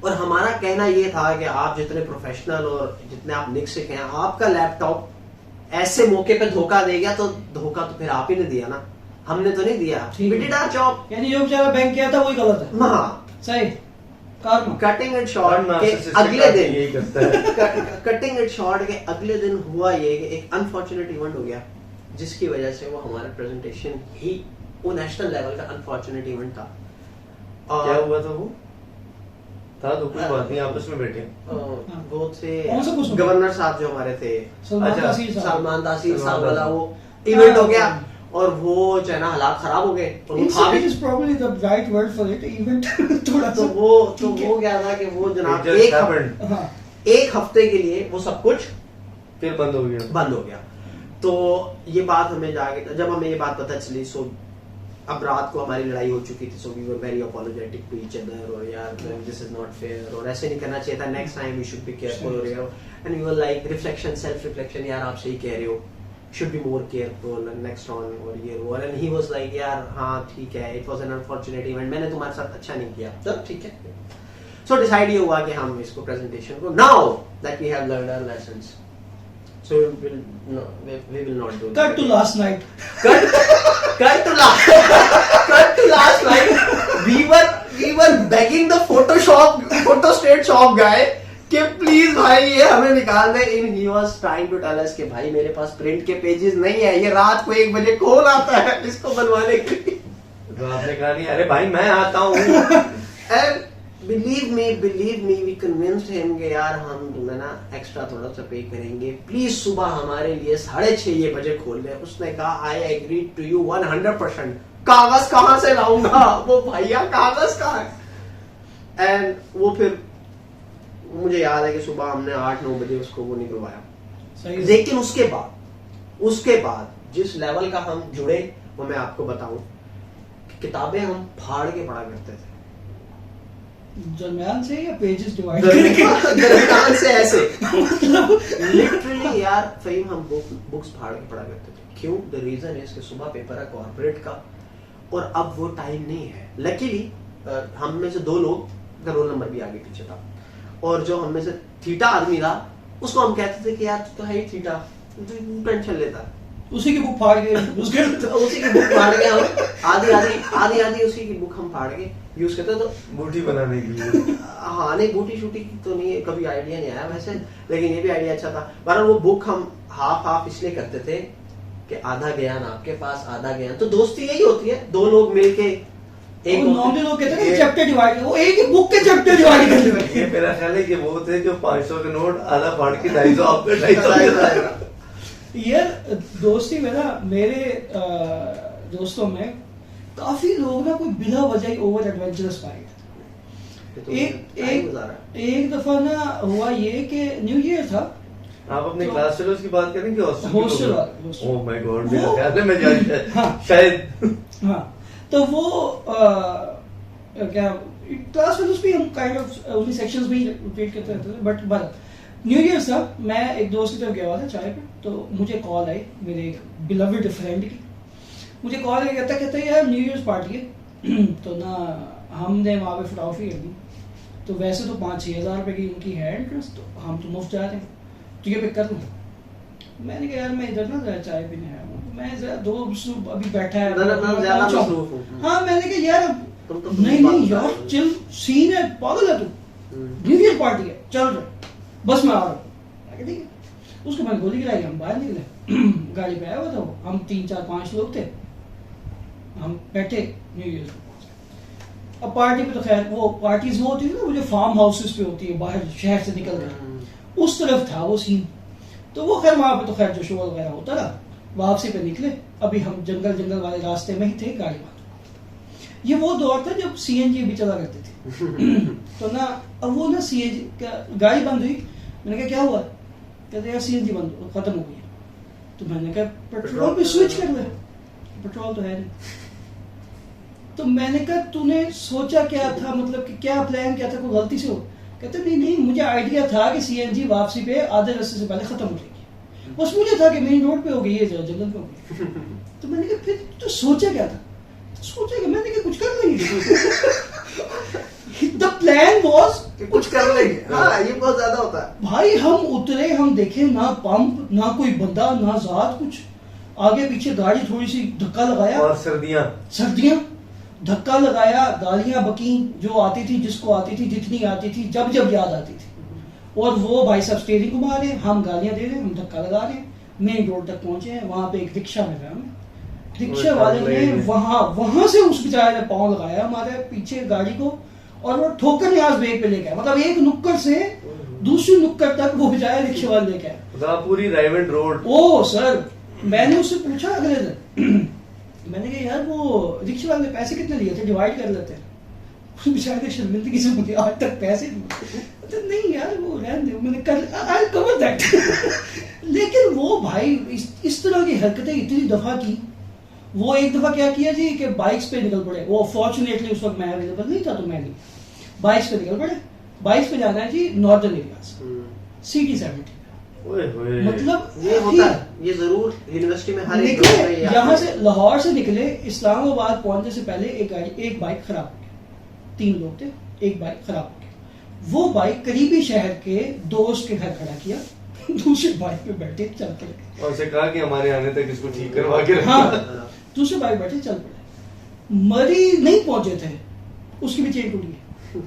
और हमारा कहना ये था कि आप जितने प्रोफेशनल और जितने आप निक सिक हैं, आपका लैपटॉप ऐसे मौके पे धोखा दे गया तो धोखा तो फिर आप ही ने दिया ना, हमने तो नहीं दिया। We did our job।
यानी जो बेचारा बैंक किया था वही गलत है।
हाँ
सही।
कटिंग इट शॉर्ट के अगले दिन यही करता है। कटिंग इट शॉर्ट के अगले दिन हुआ ये कि एक अनफॉर्चुनेट इवेंट हो गया जिसकी वजह से वो हमारा प्रेजेंटेशन ही वो नेशनल लेवल का अनफॉर्चुनेट इवेंट था।
क्या हुआ था वो? था तो कोई बात नहीं, आपस में बैठे।
वो थे गवर्नर साहब जो हमारे थे, सलमान तासीर साहब वाला वो इवेंट हो गया और वो जो है ना हालात खराब हो गए। तो वो क्या था कि वो जनाब एक हफ्ते के लिए वो सब कुछ
फिर बंद हो गया।
तो ये बात हमें जाके जब हमें ये बात पता चली, सो अब रात को हमारी लड़ाई हो चुकी थी, so we were very apologetic to each other और यार दिस इज नॉट फेयर और ऐसे नहीं करना चाहिए था, next time we should be careful और यार and we were like reflection self reflection, यार आप सही कह रहे हो, should be more careful next on और ये वो, and he was like यार हाँ ठीक है, it was an unfortunate event, मैंने तुम्हारे साथ अच्छा नहीं किया, चलो ठीक है। So decide ये हुआ कि हम इसको presentation को now that we have learned our lessons, so we will not do
cut to last night
cut to last night we were begging the photostat shop guy कि प्लीज भाई ये हमें निकाल दे। In he was trying to tell us कि भाई मेरे पास print के पेजेस नहीं है, ये रात को 1 बजे कौन आता है इसको बनवाने के लिए?
तो आपने कहा नहीं अरे भाई मैं आता हूँ।
And believe me we convinced him कि यार हम तुम्हें ना एक्स्ट्रा थोड़ा सा पे करेंगे, प्लीज सुबह हमारे लिए 6:30 बजे खोल दे। उसने कहा आई एग्री टू यू 100%। कागज कहाँ से लाऊंगा? वो भैया कागज कहाँ है? एंड वो फिर मुझे याद है कि सुबह हमने 8-9 बजे उसको वो निकलवाया। लेकिन उसके बाद जिस लेवल का हम जुड़े वो मैं आपको बताऊं, किताबें हम फाड़ के पढ़ा करते थे
दरमियान से या पेजेस डिवाइड
दरमियान से ऐसे लिटरली यार फहीम हम बुक्स फाड़ के पढ़ा करते थे। क्यों? द रीजन इज कि सुबह पेपर है कॉर्पोरेट का और अब वो टाइम नहीं है। लकीली हम में से 2 लोग का रोल नंबर भी आगे पीछे था और जो हम में से थीटा आदमी था उसको हम कहते थे कि यार तो है ही थीटा, तो टेंशन लेता है,
उसी की बुक फाड़ के
उसी की बुक फाड़ के हम आधी उसी की बुक हम फाड़ के यूज करते। तो
बूटी बनाने के लिए
हाँ नहीं बूटी शूटी की तो नहीं, कभी आइडिया नहीं आया वैसे, लेकिन ये भी आइडिया अच्छा था। बहरहाल वो बुक हम हाफ इसलिए करते थे कि आधा ज्ञान आपके पास आधा ज्ञान, तो दोस्ती यही होती है, 2 लोग मिलके
एक नॉर्मली लोग कहते हैं चैप्टर डिवाइड, वो एक ही बुक के चैप्टर डिवाइड कर दिए।
ये मेरा ख्याल है कि वो थे जो 500 के नोट आधा फाड़ के 250 आप पे 250।
यार दोस्ती में ना मेरे दोस्तों में काफी लोग ना कोई बिना वजह ही ओवर एडवेंचरस पाए। एक दफा ना हुआ ये कि न्यू ईयर था।
आप अपने क्लास फेलोज की बात करें कि
हॉस्टल?
ओह माय गॉड, मेरा ख्याल है मैं शायद
हाँ तो वो क्या क्लास फेलोज भी हम काइंड ऑफ उन्हीं सेक्शंस में ही रोटेट करते रहते थे। बट न्यू ईयर था, मैं एक दोस्त की तरफ गया हुआ था चाय पे, तो मुझे कॉल आई मेरे एक बिलवड फ्रेंड की। मुझे कॉल आई, कहता यार न्यू ईयर पार्टी है तो ना हमने वहाँ पे फोटोग्राफी कर दी, तो वैसे तो 5-6 हज़ार रुपये की उनकी है एंट्रेंस, तो हम तो मुफ्त जा रहे हैं, तो ये पिक कर लूँ। मैंने कहा यार मैं इधर ना जरा चाय पीने आया हूँ, मैं जरा दोस्त अभी बैठा है,
ना ज्यादा
पहुंचा।
मसरूफ हूँ।
हाँ मैंने कहा यार
तुम तो
नहीं यार चिल सीन है, पागल है तू, न्यू ईयर पार्टी है, चल रहे बस मैं आ रहा हूँ। मैं कहा, ठीक है। उसको मैंने गोली गिराई, हम बाहर निकले गाड़ी पे आया हुआ था वो, हम 3 4 5 लोग थे, हम बैठे न्यू ईयर पे पहुंचे। अब पार्टी पे तो खैर वो पार्टीज वो होती है ना, वो जो फार्म हाउसेस पे होती है बाहर शहर से निकल कर, उस तरफ था वो सीन। तो वो खैर वहां पे तो खैर जो शो वगैरह होता रहा, वापसी पे निकले, अभी हम जंगल वाले रास्ते में ही थे, गाड़ी बंद। ये वो दौर था जब सीएनजी भी चला करते थे तो ना अब वो ना सीएनजी गाड़ी बंद हुई, मैंने कहा क्या हुआ, कहते यार सीएनजी बंद खत्म हो गई। तो मैंने कहा पेट्रोल पे स्विच कर ले, पेट्रोल तो है नहीं। तो मैंने कहा तूने सोचा क्या था, मतलब कि क्या प्लान क्या था, कोई गलती से हो? कहते नहीं मुझे आइडिया था कि सीएनजी वापसी पे आधे रास्ते से पहले खत्म हो जाएगी, बस मुझे था कि मेन रोड पे हो गई है, जंगल पे हो गई। तो मैंने कहा फिर तो सोचा क्या था? तो सोचा कि मैंने कहा कुछ कर लेंगे द प्लान वाज
कुछ कर लेंगे। हाँ ये बहुत ज्यादा होता है
भाई। हम उतरे, हम देखे ना पंप ना कोई बंदा ना जात कुछ, आगे पीछे गाड़ी थोड़ी सी धक्का लगाया,
और सर्दियां
धक्का लगाया, गालियां बकी जो आती थी, जिसको आती थी, जितनी आती थी, जब याद आती थी। और वो भाई साहब स्टीयरिंग घुमा रहे, हम गालियां दे रहे, हम धक्का लगा रहे, मेन रोड तक पहुंचे हैं। वहां पे एक रिक्शा मिल रहा है हमें, रिक्शा वाले ने वहां से उस बेचारे ने पाँव लगाया हमारे पीछे गाड़ी को, और वो ठोकर न्याज ब्रेक पे लेके आया, मतलब एक नुक्कड़ से दूसरी नुक्कड़ तक वो बेचारा रिक्शा वाले लेके आया,
पूरी रायवंड रोड।
ओ सर, मैंने उससे पूछा अगले दिन मैंने कहा यार वो रिक्शा वाले ने पैसे कितने लिए थे, डिवाइड कर लेते हैं। बेचारे शर्मिंदगी से मुझे आज तक पैसे तो नहीं यार वो रहने दे, मैंने कर आई कवर दैट लेकिन वो भाई इस तरह की हरकतें इतनी दफा की। वो एक दफा क्या किया जी कि बाइक्स पे निकल पड़े, वो फॉर्चुनेटली उस वक्त मैं अवेलेबल नहीं था, तो मैं नहीं, बाइक्स पे निकल पड़े। बाइक्स पे जाना है जी नॉर्दर्न एरियाज, सिटी 70, मतलब
ये होता है, ये जरूर यूनिवर्सिटी में हर एक
निकले यहाँ से, लाहौर से निकले, इस्लामाबाद पहुंचने से पहले एक बाइक खराब हो गई, 3 लोग थे, एक बाइक खराब हो गई। वो बाइक करीबी शहर के दोस्त के घर खड़ा किया, दूसरी बाइक पे बैठे चल पड़े,
और उसे कहा कि हमारे आने तक इसको ठीक करवा के रखना।
हाँ, दूसरी बाइक बैठे चल पड़े। मरी नहीं पहुंचे थे, उसकी भी चेन टूट गई।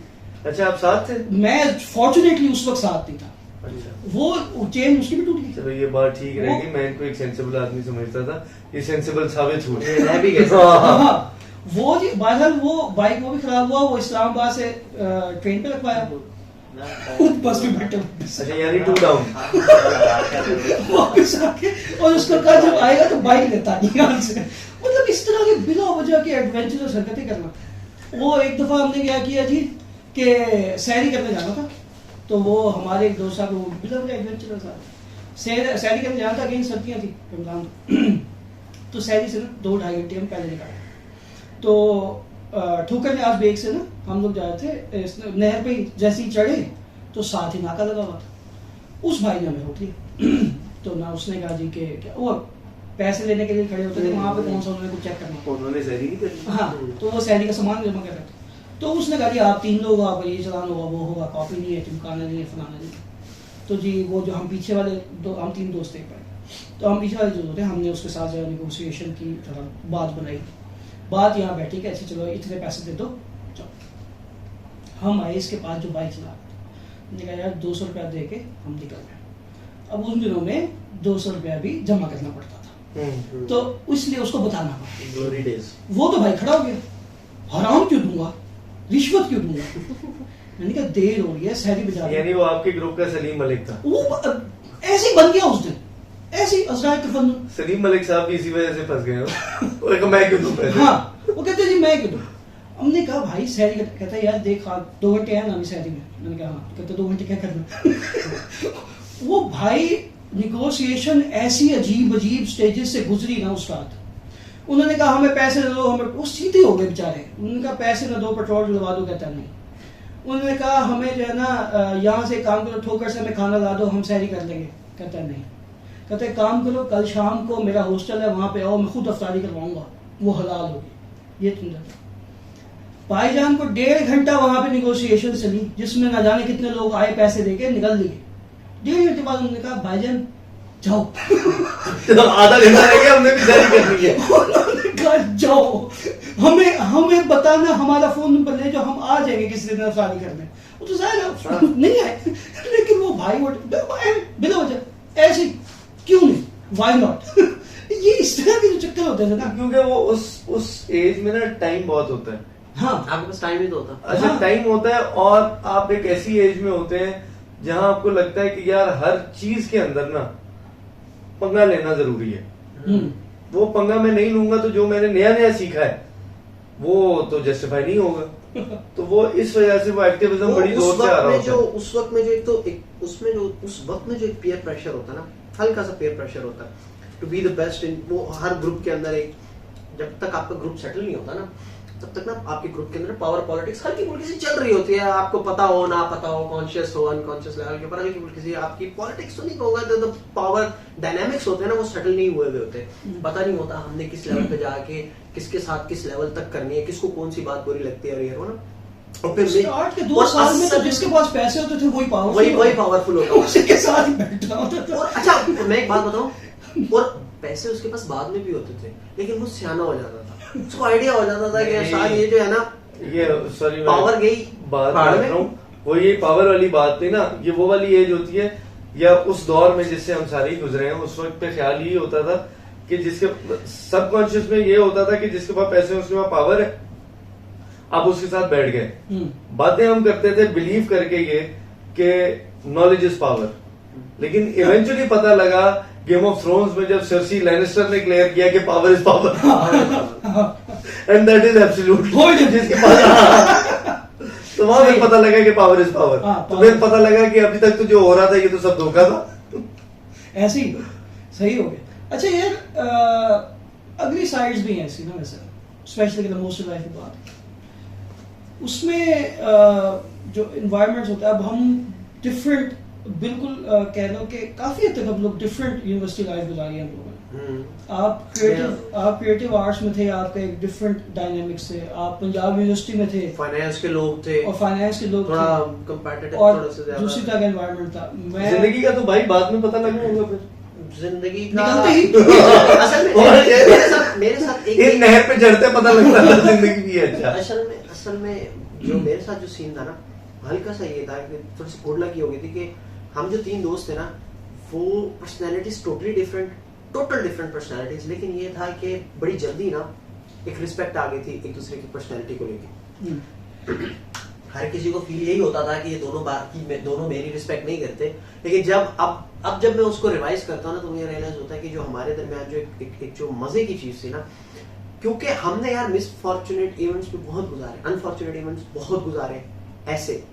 अच्छा आप साथ थे?
मैं फॉर्चुनेटली उस वक्त साथ नहीं था,
अच्छा।
वो चेन उसकी भी टूट गई।
चलो ये बात ठीक रहेगी, मैं इनको एक सेंसिबल आदमी समझता था, ये सेंसिबल साबित हुए।
रह भी गए।
हाँ, वो जी बहरहाल वो बाइक वो भी खराब हुआ, वो इस्लामाबाद से ट्रेन पे रखवाया, बस में बैठे।
अच्छा यानी 2 डाउन
वापस आके, और उसको कहा जब आएगा तो बाइक लेता नहीं यहाँ से। मतलब इस तरह की बिना वजह की एडवेंचरस हरकतें करना। वो एक दफा हमने क्या किया जी कि सैरी करने जाना था, तो वो हमारे एक दोस्त साहब वो बिना वजह एडवेंचरस था, सैरी करने जाना था, कहीं सर्दियाँ थी, रमजान तो सैरी से ना 2-2.5 घंटे हम पहले निकाले। तो ठोकर न्याज बेग से ना हम लोग जा रहे थे, नहर पे जैसे ही चढ़े तो साथ ही नाका लगा हुआ था। उस भाई ने हमें रोक लिया तो ना उसने कहा जी कि क्या वो पैसे लेने के लिए खड़े होते थे वहां पे, कौन सा उन्होंने कुछ चेक करना,
उन्होंने सैरी नहीं करी।
हाँ, तो वो सैरी का सामान जमा कर रहे थे। तो उसने कहा जी आप 3 लोग हो, आपका ये चलान होगा, वो होगा, कॉपी नहीं है, चिमकाना नहीं है, फलाना नहीं है। तो जी वो जो हम पीछे वाले हम 3 दोस्त थे, तो हम पीछे वाले जो थे, हमने उसके साथ जो निगोशिएशन की तरह बात बनाई, बात यहाँ बैठी कि ऐसे चलो इतने पैसे दे दो, चलो। हम आए इसके पास जो बाइक चला रहे, कहा यार 200 रुपया दे के हम निकल गए। अब उन दिनों में 200 रुपया भी जमा करना पड़ता था, तो इसलिए उसको बताना पड़ा,
ग्लोरी डेज।
वो तो भाई खड़ा हो गया, हराम क्यों दूंगा, रिश्वत क्यों दूंगा। मैंने कहा देर हो रही है, सहरी बजा,
यानी वो आपके ग्रुप का सलीम मलिक था।
वो ऐसे ही बन गया उस दिन, ऐसी अजराय तफन्नुन।
सलीम मलिक साहब भी इसी वजह से फंस गए हो। वो कहा मैं क्यों दूं पैसे?
हाँ, वो कहते जी मैं क्यों दूं। हमने कहा भाई सहरी, कहता यार देख 2 घंटे है ना अभी सहरी में। मैंने कहा हाँ, कहते 2 घंटे क्या करना। वो भाई निगोशिएशन ऐसी अजीब स्टेजेस से गुजरी ना उस रात। उन्होंने कहा हमें पैसे दे दो, हमें, वो सीधे हो गए बेचारे। उन्होंने कहा पैसे ना दो, पेट्रोल डलवा दो, कहता नहीं। उन्होंने कहा हमें जो है ना यहाँ से काम करो, ठोकर से हमें खाना ला दो, हम सहरी कर लेंगे, कहता नहीं। कहते काम करो, कल शाम को मेरा हॉस्टल है, वहां पे आओ, मैं खुद अफ्तारी करवाऊंगा, वो हलाल होगी। ये तुम भाईजान को 1.5 घंटा वहां पे निगोशिएशन चली, जिसमें ना जाने कितने लोग आए पैसे देके निकल लिए। 1.5 घंटे बाद उन्होंने कहा भाईजान जाओ।
आधा घंटा रह गया, हमने भी जारी करनी है।
उन्होंने कहा जाओ, हमें बताना, हमारा फोन नंबर ले जाओ, हम आ जाएंगे किसी दिन शादी करने। वो तो जाहिर नहीं आए, लेकिन वो भाई वो बिना वजह ऐसे क्यों नहीं, व्हाई नॉट। ये इस तरह के जो चक्कर होते हैं ना,
क्योंकि वो उस एज में ना टाइम बहुत होता है।
हाँ
आपके पास टाइम ही तो होता।
अच्छा,
हाँ।
टाइम होता है, और आप एक ऐसी एज में होते हैं जहां आपको लगता है कि यार हर चीज के अंदर ना पंगा लेना जरूरी है। वो पंगा मैं नहीं लूंगा तो जो मैंने नया नया सीखा है वो तो जस्टिफाई नहीं होगा। तो वो इस वजह से वो एक्टिविज्म बड़ी जोर से आ रहा होता है।
उस वक्त में जो उस वक्त में जो एक पीयर प्रेशर होता है ना, हल्का सा पीयर प्रेशर होता है to be the best in, वो हर ग्रुप के अंदर एक, जब तक आपका ग्रुप सेटल नहीं होता ना, तब तक ना आपके ग्रुप के अंदर पावर पॉलिटिक्स हल्की फुल्की सी चल रही होती है। आपको पता हो ना पता हो, कॉन्शियस हो अनकॉन्शियस लेवल के ऊपर हल्की फुल्की सी आपकी पॉलिटिक्स तो नहीं कहूंगा, तो पावर डायनामिक्स होते हैं ना, वो सेटल नहीं हुए होते। पता नहीं होता हमने किस लेवल पे जाके किसके साथ किस लेवल तक करनी है, किसको कौन सी बात बुरी लगती है, और ना और फिर
स्टार्ट के 2 साल में तो जिसके पास पैसे होते थे वही
पावरफुल होता है,
उसके साथ ही बैठा होता था।
और अच्छा मैं एक बात बताऊं, और पैसे उसके पास बाद में भी होते थे, लेकिन वो सियाना हो जाता था, उसको आइडिया हो जाता था कि शायद ये जो है ना,
ये सॉरी
पावर गई
बात
पहाड़
कर
में।
रहा हूँ, वो ये पावर वाली बात थी ना, ये वो वाली एज होती है, या उस दौर में जिससे हम सारे ही गुजरे हैं, उस वक्त पे ख्याल ये होता था कि जिसके सबकॉन्शियस में ये होता था कि जिसके पास पैसे है उसके पास पावर है, आप उसके साथ बैठ गए। बातें हम करते थे बिलीव करके ये कि नॉलेज इज पावर, लेकिन इवेंचुअली पता लगा गेम ऑफ थ्रोन्स में जब सर्सी लैनिस्टर ने क्लियर किया कि power is power, and that is absolute, जिसके पास तो वहां फिर पता लगा कि पावर इज पावर। तो फिर पता लगा कि अभी तक तो जो हो रहा था ये तो सब धोखा था।
ऐसे ही सही हो गया। अच्छा यार, अगली साइड्स भी हैं ऐसी ना, वैसे स्पेशली मोस्ट लाइफ की बात, उसमें जो इन्वायरमेंट होता है, अब हम डिफरेंट बिल्कुल कह लो कि काफी हद तक हम लोग डिफरेंट यूनिवर्सिटी लाइफ गुजारी है हम लोगों ने। आप क्रिएटिव आर्ट्स में थे, आपका एक डिफरेंट डायनेमिक्स थे, आप पंजाब यूनिवर्सिटी में थे,
फाइनेंस के लोग थे,
और फाइनेंस के लोग
थोड़ा
थे,
कंपेटिटिव,
और
थोड़ा सा ज्यादा
दूसरी तरह का एनवायरनमेंट था।
जिंदगी का तो भाई बाद में पता लगा होगा फिर
जिंदगी का
निकलते ही
असल में मेरे साथ
एक नहर पे चढ़ते पता लगता था जिंदगी भी है। अच्छा,
असल में जो मेरे साथ जो सीन था ना, हल्का सा ये था कि थोड़ी सी गुड लकी हो गई थी कि हम जो 3 दोस्त थे ना, वो पर्सनैलिटीज टोटल डिफरेंट पर्सनैलिटीज, लेकिन ये था कि बड़ी जल्दी ना एक रिस्पेक्ट आ गई थी एक दूसरे की पर्सनैलिटी को लेके। हर किसी को फील यही होता था कि ये दोनों मेरी रिस्पेक्ट नहीं करते, लेकिन जब मैं उसको रिवाइज करता हूँ ना, तो मुझे रियलाइज होता है कि जो हमारे दरमियान जो एक जो मजे की चीज थी ना, क्योंकि हमने यार मिसफॉर्चुनेट इवेंट्स भी बहुत गुजारे, अनफॉर्चुनेट इवेंट्स बहुत गुजारे, ऐसे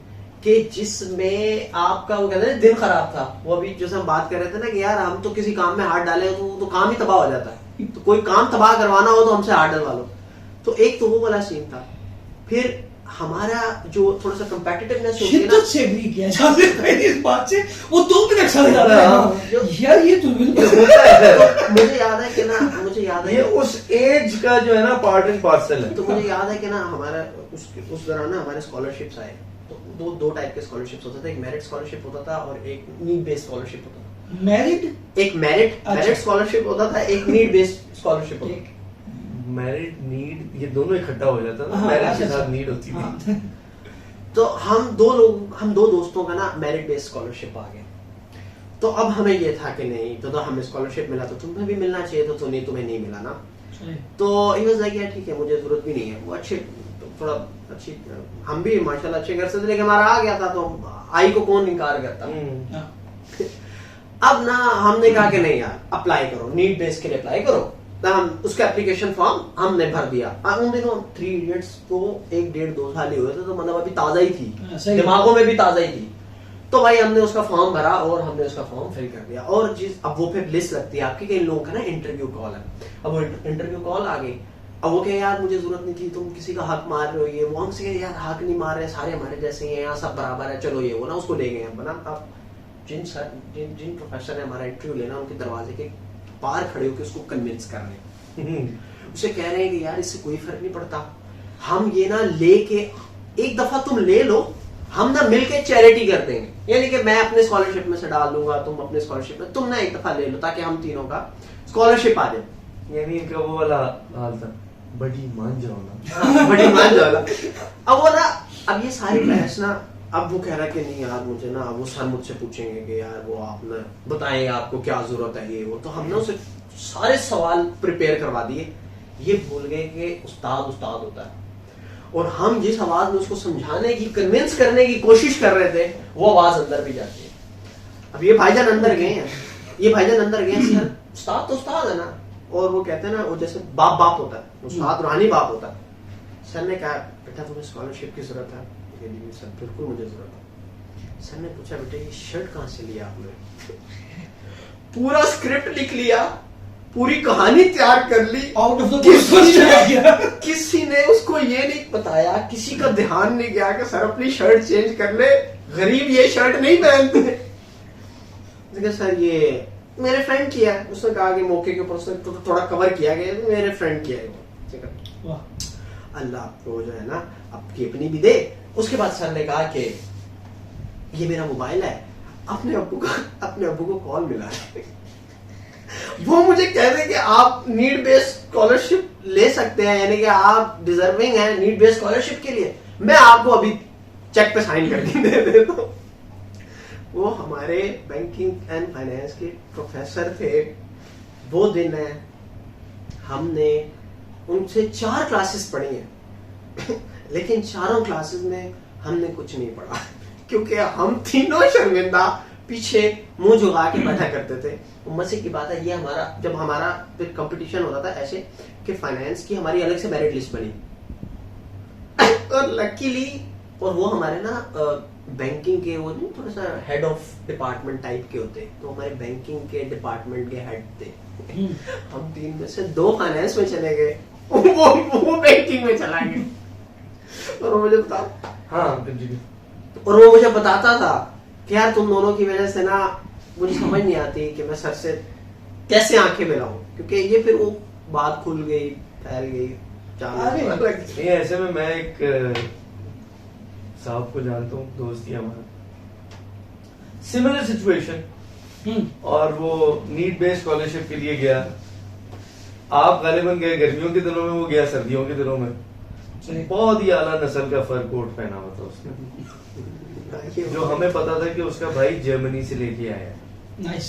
कि जिसमें आपका वो कहते हैं दिन खराब था। वो अभी जैसे हम बात कर रहे थे ना कि यार हम तो किसी काम में हाथ डाले तो काम ही तबाह हो जाता है, तो कोई काम तबाह करवाना हो तो हमसे हाथ डलवा लो। तो एक तो वो वाला सीन था। फिर हमारा जो थोड़ा सा कंपेटिटिवनेस होती है ना,
शिद्दत से एग्री किया जाता है इस बात से, वो 2 मिनट चल जाता है यार, ये तो बिल्कुल
होता है।
तो मुझे याद है
ये उस एज का जो है ना पार्ट एंड पार्सल है।
तो मुझे याद है कि ना हमारा उस दौरान ना हमारे स्कॉलरशिप्स आए, तो दो टाइप के स्कॉलरशिप्स होते थे, एक मेरिट स्कॉलरशिप होता था और एक नीड बेस्ड स्कॉलरशिप होता था। एक मेरिट स्कॉलरशिप होता था, एक नीड बेस्ड स्कॉलरशिप होता था।
मेरिट नीड ये दोनों इकट्ठा हो जाता था,
हाँ,
मेरिट के
अच्छा,
साथ नीड होती थी।
तो हम दो दोस्तों का ना मेरिट बेस्ड स्कॉलरशिप आ गया। तो अब हमें ये था कि नहीं, तो हमें स्कॉलरशिप मिला तो तुम्हें भी मिलना चाहिए, तो नहीं तुम्हें नहीं मिला ना। तो ही वाज लाइक यार ठीक है, मुझे जरूरत भी नहीं है। वो थोड़ा अच्छी, हम भी माशाल्लाह अच्छे घर से थे, लेकिन हमारा आ गया था, तो आई को कौन इनकार करता। अब ना हमने कहा कि नहीं यार अप्लाई करो, नीड बेस के लिए अप्लाई करो। हम उसका एप्लीकेशन फॉर्म हमने भर दिया। उन दिनों 3 इडियट्स को 1-1.5-2 साल ही हुए थे, तो मतलब अभी ताजा ही थी, दिमागों में भी ताजा ही थी। तो भाई हमने उसका फॉर्म भरा और हमने उसका फॉर्म फिल कर दिया। और अब वो फिर लिस्ट लगती है आपकी, कई लोगों का ना इंटरव्यू कॉल है। अब वो इंटरव्यू कॉल आ गई, अब वो कहे यार मुझे जरूरत नहीं थी, तुम किसी का हक मार रहे हो, ये वो हमसे यार हक नहीं मार रहे, सारे हमारे जैसे हैं, यहाँ सब बराबर है, चलो ये वो ना उसको ले गए हम बना। अब जिन प्रोफेसर ने हमारा इंटरव्यू लेना, उनके दरवाजे के पार खड़े होकर उसको कन्विंस कर रहे हैं, उसे कह रहे हैं कि यार इससे कोई फर्क नहीं पड़ता, हम ये ना लेके एक दफा तुम ले लो, हम ना मिलके चैरिटी कर देंगे, यानी कि मैं अपने स्कॉलरशिप में से डाल दूंगा, तुम अपने स्कॉलरशिप में, तुम ना एक दफा ले लो ताकि हम तीनों का स्कॉलरशिप आ जाए।
यानी इनका वो वाला हाल था, बड़ी मान जाओ ना।
हाँ, बड़ी मान जाओ ना। अब वो ना, अब ये सारी बहस ना, अब वो कह रहा कि नहीं यार मुझे ना, वो सर मुझसे पूछेंगे कि यार वो आप ना बताएंगे आपको क्या जरूरत है ये वो, तो हमने उसे सारे सवाल प्रिपेयर करवा दिए। ये भूल गए कि उस्ताद उस्ताद होता है, और हम जिस आवाज में उसको समझाने की, कन्विंस करने की कोशिश कर रहे थे, वो आवाज अंदर भी जाती है। अब ये भाईजान अंदर गए हैं, सर उस्ताद तो उस्ताद है ना, और वो कहते हैं ना, वो जैसे बाप बाप होता है, उस्ताद रूहानी बाप होता है। सर ने कहा बेटा तुम्हें स्कॉलरशिप की जरूरत है? सर बिल्कुल मुझे जरूरत है। सर ने पूछा बेटे ये शर्ट कहाँ से लिया आपने? पूरा स्क्रिप्ट लिख लिया, पूरी कहानी तैयार कर ली,
आउट ऑफ द
किसी ने उसको ये नहीं बताया, किसी का ध्यान नहीं गया कि सर अपनी शर्ट चेंज कर ले, गरीब ये शर्ट नहीं पहनते। सर ये मेरे फ्रेंड किया है, उसने कहा कि मौके के ऊपर उसने थोड़ा कवर किया गया, मेरे फ्रेंड किया है। अल्लाह आपको जो है ना आपकी अपनी भी दे। उसके बाद सर ने कहा कि ये मेरा मोबाइल है, अपने अब्बू को कॉल मिला है, वो मुझे कह रहे कि आप नीड बेस्ड स्कॉलरशिप ले सकते हैं, यानी कि आप डिजर्विंग हैं नीड बेस्ड स्कॉलरशिप के लिए, मैं आपको अभी चेक पे साइन करके दे देता हूं। वो हमारे बैंकिंग एंड फाइनेंस के प्रोफेसर थे। वो दिन है, हमने उनसे 4 क्लासेस पढ़ी हैं लेकिन चारों क्लासेस में हमने कुछ नहीं पढ़ा, क्योंकि हम तीनों शर्मिंदा पीछे मुंह झुका के बैठा करते थे। मजे की बात है, ये हमारा जब हमारा फिर कंपटीशन होता था ऐसे कि फाइनेंस की हमारी अलग से मेरिट लिस्ट बनी, और लकीली, और वो हमारे ना बैंकिंग के वो नहीं थोड़ा सा हेड ऑफ डिपार्टमेंट टाइप के होते, तो हमारे बैंकिंग के डिपार्टमेंट के हेड थे। हम 3 में से 2 फाइनेंस में चले गए, वो बैंकिंग में चला गया। और वो मुझे और वो मुझे बताता था कि यार तुम दोनों की वजह से ना मुझे समझ नहीं आती कि मैं सर से कैसे आंखें मिलाऊं, क्योंकि ये फिर वो बात खुल गई, फैल गई।
ऐसे में मैं एक साहब को जानता हूँ, दोस्त ही हमारा, सिमिलर सिचुएशन, और वो नीड बेस्ड स्कॉलरशिप के लिए गया। आप गालिबन गए गर्मियों के दिनों में, वो गया सर्दियों के दिनों में। बहुत ही आला नस्ल का फर कोट पहना हुआ था उसने, जो हमें पता था कि उसका भाई जर्मनी से लेके आया।
नाइस।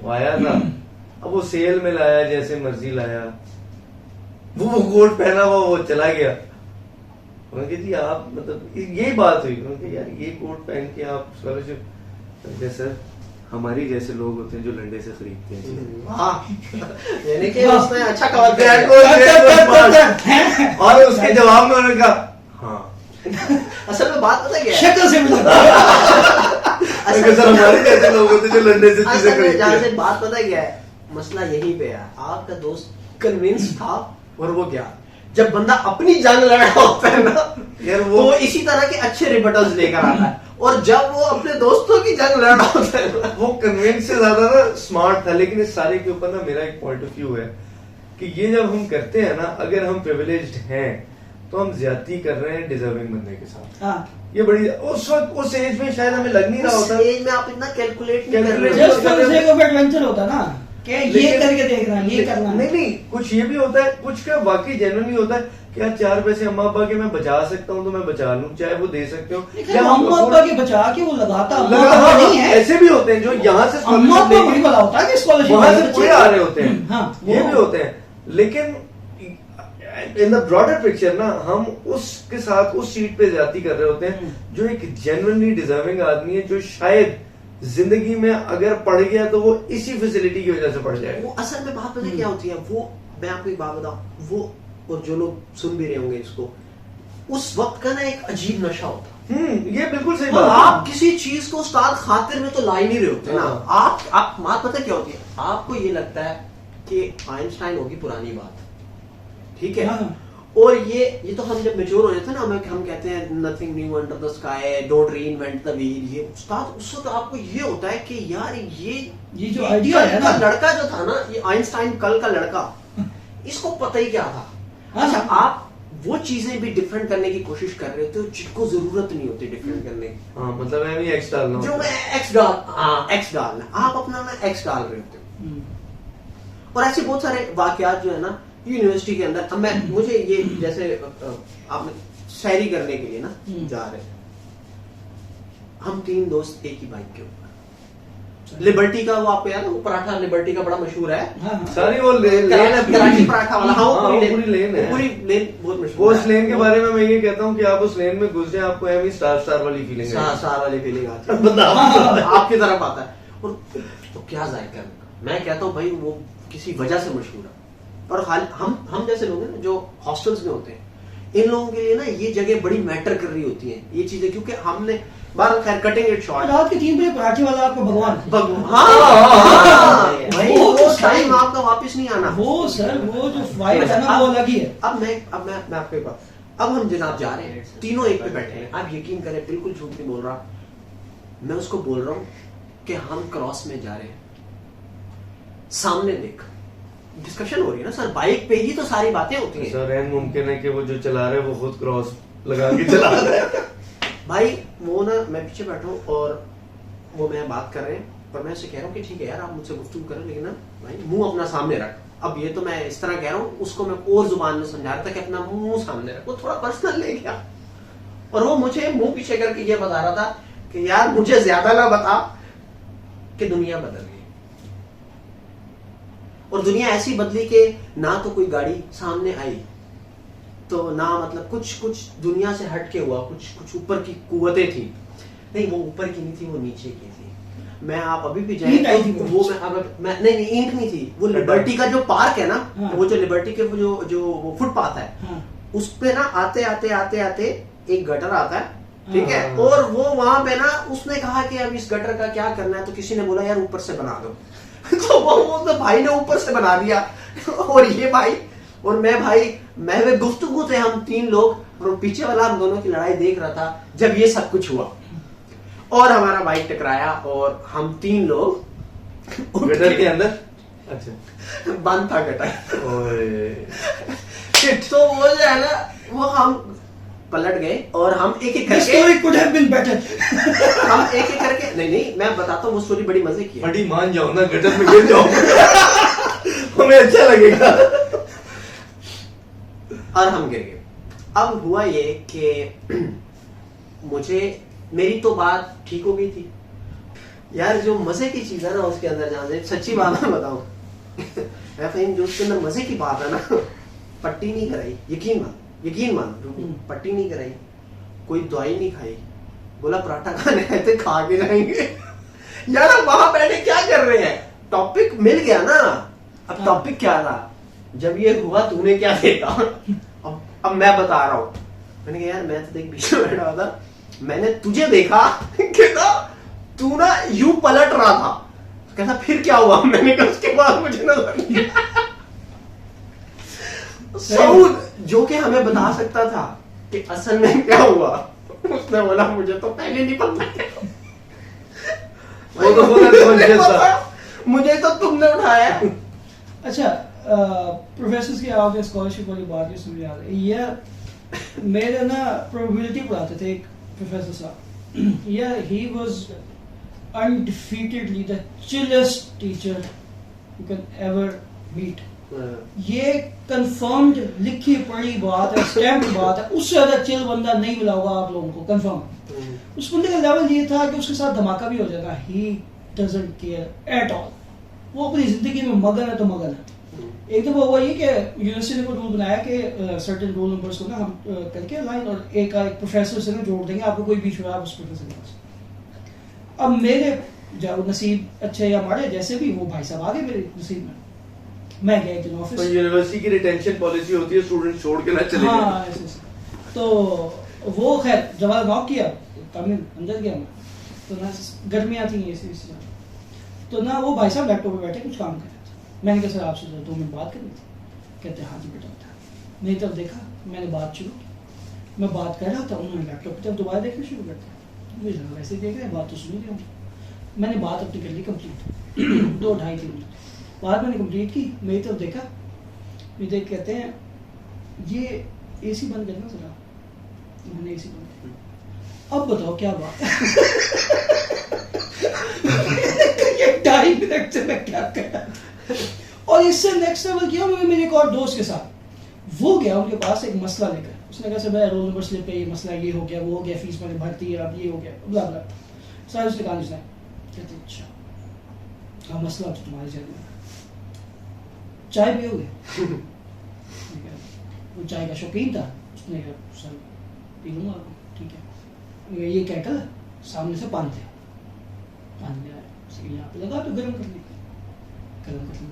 वो आया था, अब वो सेल में लाया, जैसे मर्जी लाया, वो कोट पहना हुआ वो चला गया। उन्होंने जी आप मतलब यही बात हुई, उन्होंने यार ये कोट पहन के आप स्कॉलरशिप, सर हमारी जैसे लोग होते हैं जो लंडे से खरीदते हैं।
यानी कि उसने अच्छा कवर किया।
और उसके जवाब में उन्होंने कहा हाँ।
असल में बात पता क्या है,
शक्ल से मिला।
सर हमारे जैसे लोग होते हैं जो लंडे से चीजें खरीदते हैं।
जहाँ से बात पता क्या है, मसला यहीं पे है। आपका दोस्त कन्विंस था और वो गया। जब बंदा अपनी जंग लड़ रहा होता है ना यार, वो इसी तरह के अच्छे रिबटल्स लेकर आता है, और जब वो अपने दोस्तों की जंग लड़ रहा होता है
वो कन्विंस से ज्यादा ना स्मार्ट था। लेकिन इस सारे के ऊपर ना मेरा एक पॉइंट ऑफ व्यू है कि ये जब हम करते हैं ना, अगर हम प्रिविलेज्ड हैं तो हम ज्यादती कर रहे हैं डिजर्विंग बंदे के साथ।
हाँ।
ये बड़ी उस वक्त उस एज में शायद हमें लग नहीं रहा होता,
एज में आप इतना कैलकुलेट नहीं कर रहे,
just for the sake of adventure होता ना कि ये करके देखना, ये करना।
नहीं, कुछ ये भी होता है, कुछ का वाकई जेन्युइनली होता है कि यार 4 पैसे अम्मा अब्बा के मैं बचा सकता हूँ तो मैं बचा लूं, चाहे वो दे सकते हो
या अम्मा अब्बा के बचा के वो लगाता नहीं है।
ऐसे भी होते हैं जो यहाँ से
अम्मा अब्बा बड़ी भला होता है कि स्कॉलरशिप
वहां से पूरे आ रहे होते हैं।
हाँ,
ये भी होते हैं, लेकिन इन द ब्रॉडर पिक्चर ना हम उसके साथ उस सीट पे ज्यादती कर रहे होते हैं जो एक जेन्युइनली डिजर्विंग आदमी है, जो शायद जिंदगी में अगर पढ़ गया तो वो इसी फैसिलिटी की वजह से पढ़ जाएगा।
वो असल में बात पता क्या होती है, वो मैं आपको एक बात बताऊं, वो और जो लोग सुन भी रहे होंगे इसको, उस वक्त का ना एक अजीब नशा होता है।
ये बिल्कुल सही
बात।
बात।
आप किसी चीज को उस्ताद खातिर में तो ला ही नहीं रहे होते ना। आप बात पता क्या होती है, आपको ये लगता है कि आइंस्टाइन होगी पुरानी बात, ठीक है, और ये तो हम जब मैच्योर हो जाते हैं ना, हम कहते हैं nothing new under the sky, don't reinvent the wheel. ये उस्ताद उस वक्त आपको ये होता है कि यार ये
जो आइडिया है ना,
लड़का जो था ना, ये आइंस्टाइन कल का लड़का, इसको पता ही क्या था। अच्छा, आप वो चीजें भी डिफरेंट करने की कोशिश कर रहे होते हो जिनको जरूरत नहीं होती डिफरेंट करने की।
हाँ मतलब मैं भी एक्स डालना
जो
होता है।
मैं एक्स डाल, हाँ एक्स डालना, आप अपना ना एक्स डाल रहे होते हो। और ऐसे बहुत सारे वाकयात जो है ना यूनिवर्सिटी के अंदर, अब मैं मुझे ये जैसे आप सैरी करने के लिए ना जा रहे हैं, हम 3 दोस्त एक ही बाइक के ऊपर, लिबर्टी का वो आपको याद है वो पराठा लिबर्टी का बड़ा मशहूर है,
हाँ,
सारी वो
कराची पराठा वाला, हाँ वो
पूरी लेन है,
पूरी लेन बहुत
वो
मशहूर
उस लेन के बारे में मैं ये कहता हूँ कि आप उस लेन में घुस जाए आपको एमी स्टार वाली फीलिंग है।
सार वाली फीलिंग आती है आपकी तरफ आता है। और तो क्या जायका है, मैं कहता हूँ भाई वो किसी वजह से मशहूर है। और हम जैसे लोग हैं ना जो हॉस्टल्स में होते हैं, इन लोगों के लिए ना ये जगह बड़ी मैटर कर रही होती है ये चीजें, क्योंकि हमने बार खैर कटिंग इट शॉर्ट,
रात के 3 बजे पराठे वाला आपका भगवान
भाई
वो
वो टाइम आपका वापस नहीं आना।
वो सर वो जो वाइब है ना वो अलग ही है।
अब मैं आपको एक बात, अब हम जनाब जा रहे हैं, तीनों एक पे बैठे हैं, आप यकीन करें बिल्कुल झूठ नहीं बोल रहा, मैं उसको बोल रहा हूँ कि हम क्रॉस में जा रहे हैं, सामने देख, डिस्कशन हो रही है ना सर, बाइक पे ही तो सारी बातें होती हैं
सर। एन मुमकिन है कि वो जो चला रहे हैं वो खुद क्रॉस लगा के चला रहे हैं।
भाई वो ना मैं पीछे बैठा हूँ और वो मैं बात कर रहे हैं, पर मैं उससे कह रहा हूँ कि ठीक है यार आप मुझसे गुफ्तगू करो, लेकिन ना भाई मुंह अपना सामने रख। अब ये तो मैं इस तरह कह रहा हूँ, उसको मैं और जुबान में समझा रहा था कि अपना मुंह सामने रख। वो थोड़ा पर्सनल ले गया और वो मुझे मुंह पीछे करके ये बता रहा था कि यार मुझे ज्यादा ना बता कि दुनिया बदल गई, और दुनिया ऐसी बदली कि ना तो कोई गाड़ी सामने आई, तो ना मतलब कुछ दुनिया से हट के हुआ, कुछ ऊपर की कुव्वतें थी, नहीं वो ऊपर की नहीं थी, वो नीचे की थी। मैं आप अभी भी जाए तो वो मैं नहीं ईंट नहीं थी, वो लिबर्टी का जो पार्क है ना,
हाँ।
वो जो लिबर्टी के जो फुटपाथ है,
हाँ।
उस पे ना आते आते एक गटर आता है, ठीक है,
हाँ।
और वो वहां पे ना उसने कहा कि अब इस गटर का क्या करना है, तो किसी ने बोला यार ऊपर से बना दो। तो वो तो भाई ने ऊपर से बना दिया और ये भाई और मैं वे गुफ्तगू थे हम 3 लोग, और पीछे वाला हम दोनों की लड़ाई देख रहा था जब ये सब कुछ हुआ और हमारा बाइक टकराया और हम 3 लोग
गटर के अंदर, अच्छा
बंद था गटर।
ओए
तो वो जो है ना वो हम पलट गए और हम एक एक
This story could have been better.
हम एक एक करके नहीं मैं बताता हूँ वो स्टोरी बड़ी मजे की है।
फटी मान जाओ ना, गटर में गिर जाओ हमें अच्छा लगेगा।
और हम गिर गए। अब हुआ ये कि मेरी तो बात ठीक हो गई थी यार, जो मजे की चीज है ना उसके अंदर जाने, सच्ची बात मैं बताऊं मैं फहीम जो उसके अंदर मजे की बात है ना, पट्टी नहीं कराई, यकीन मानो पट्टी नहीं कराई, कोई दवाई नहीं खाई, बोला पराठा खाने आए थे खा के जाएंगे। यार अब वहां बैठे क्या कर रहे हैं, टॉपिक मिल गया ना। अब टॉपिक क्या था, जब ये हुआ तूने क्या देखा, अब मैं बता रहा हूं। मैंने कहा यार मैं तो देख बीच में बैठा था, मैंने तुझे देखा कहता तू ना यूं पलट रहा था, कहता फिर क्या हुआ, मैंने कहा उसके बाद मुझे नजर सऊद जो कि हमें बता सकता था कि असल में क्या हुआ, उसने बोला मुझे तो पहले नहीं पता
वो तो बोला
मुझे तो तुमने उठाया।
अच्छा प्रोफेसर की आपने स्कॉलरशिप वाली बात ये समझ आ रही है, मेरे ना प्रोबेबिलिटी पढ़ाते थे एक प्रोफेसर साहब, yeah he was undefeatedly the chillest teacher you can ever meet. ये कंफर्म्ड लिखी पढ़ी बात है, स्टैम्प बात है, उससे ज्यादा चिल बंदा नहीं मिला होगा आप लोगों को, कंफर्म। उस बंदे का लेवल ये था कि उसके साथ धमाका भी हो जाता, he doesn't care at all, वो अपनी जिंदगी में मगन है तो मगन है। एक दफा हुआ ये कि यूनिवर्सिटी ने कोई रूल बनाया कि सर्टेन रोल नंबर्स को ना हम करके लाइन और एक प्रोफेसर से ना जोड़ देंगे, आपको कोई भी छुड़ा उस प्रोफेसर के पास। अब मेरे जब नसीब अच्छे या माड़े जैसे भी, वो भाई साहब आगे मेरे नसीब में, मैं गया एक दिन ऑफिस।
तो यूनिवर्सिटी की रिटेंशन पॉलिसी होती है स्टूडेंट छोड़ के ना चले जाए।
हाँ ऐसे। तो वो खैर जब नॉक किया अंदर गया मैं, तो ना गर्मियाँ थी ऐसी, तो ना वो भाई साहब लैपटॉप पे बैठे कुछ काम कर रहे थे। मैंने कहा सर आपसे 2 मिनट बात करनी थी। कहते हाँ जी बेटा बता। नहीं तब देखा, मैंने बात शुरू की, मैं बात कर रहा था, उन्होंने लैपटॉप पे जब दोबारा देखना शुरू करते मुझे लगा वैसे देख रहे हैं, बात तो सुनी थी। मैंने बात अपनी कर ली कंप्लीट 2-2.5-3 मिनट बाद मैंने कंप्लीट की, मेरी तरफ देखा, ये देख कहते हैं ये एसी बंद करना जरा। मैंने एसी बंद किया। अब बताओ क्या बात है? ये 2.5 मिनट से मैं क्या कर रहा। और इससे नेक्स्ट लेवल किया मैंने मेरे एक और दोस्त के साथ। वो गया उनके पास एक मसला लेकर, उसने कहा सर मैं रोल नंबर स्लिप पे ये मसला ये हो गया, वो हो गया, फीस मैंने भरती है, अब ये हो गया, ब्ला ब्ला सारी उसने कहानी सुनाई। कहते अच्छा हाँ मसला तो तुम्हारे जेब में, चाय पियोगे? वो चाय का शौकीन था, उसने कहा सर पी लूँगा। ठीक है, ये क्या कर सामने से पानी ले आया, उसने यहाँ पे लगा तो गर्म करने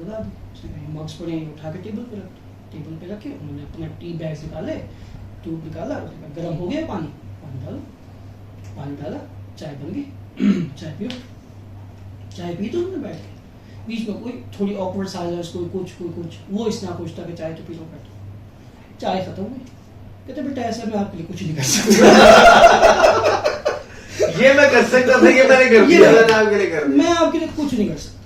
लगा दी। उसने कहा मग्स पड़े उठा के टेबल पे रखे। उन्होंने अपने टी बैग निकाले, ट्यूब निकाला, उसने कहा गर्म हो गया पानी डाला, चाय बन गई। चाय पियो। चाय पी तो उन्होंने बैठ के, बीच में कोई थोड़ी ऑकवर्ड साइलेंस, कोई कुछ वो इतना कुछ था कि चाय तो पी लो बैठो। चाय खत्म हुई। कहते बेटा ऐसा मैं आपके लिए कुछ नहीं कर सकता।
ये मैं कर सकता था, ये मैंने कर दिया।
मैं आपके लिए कुछ नहीं कर सकता।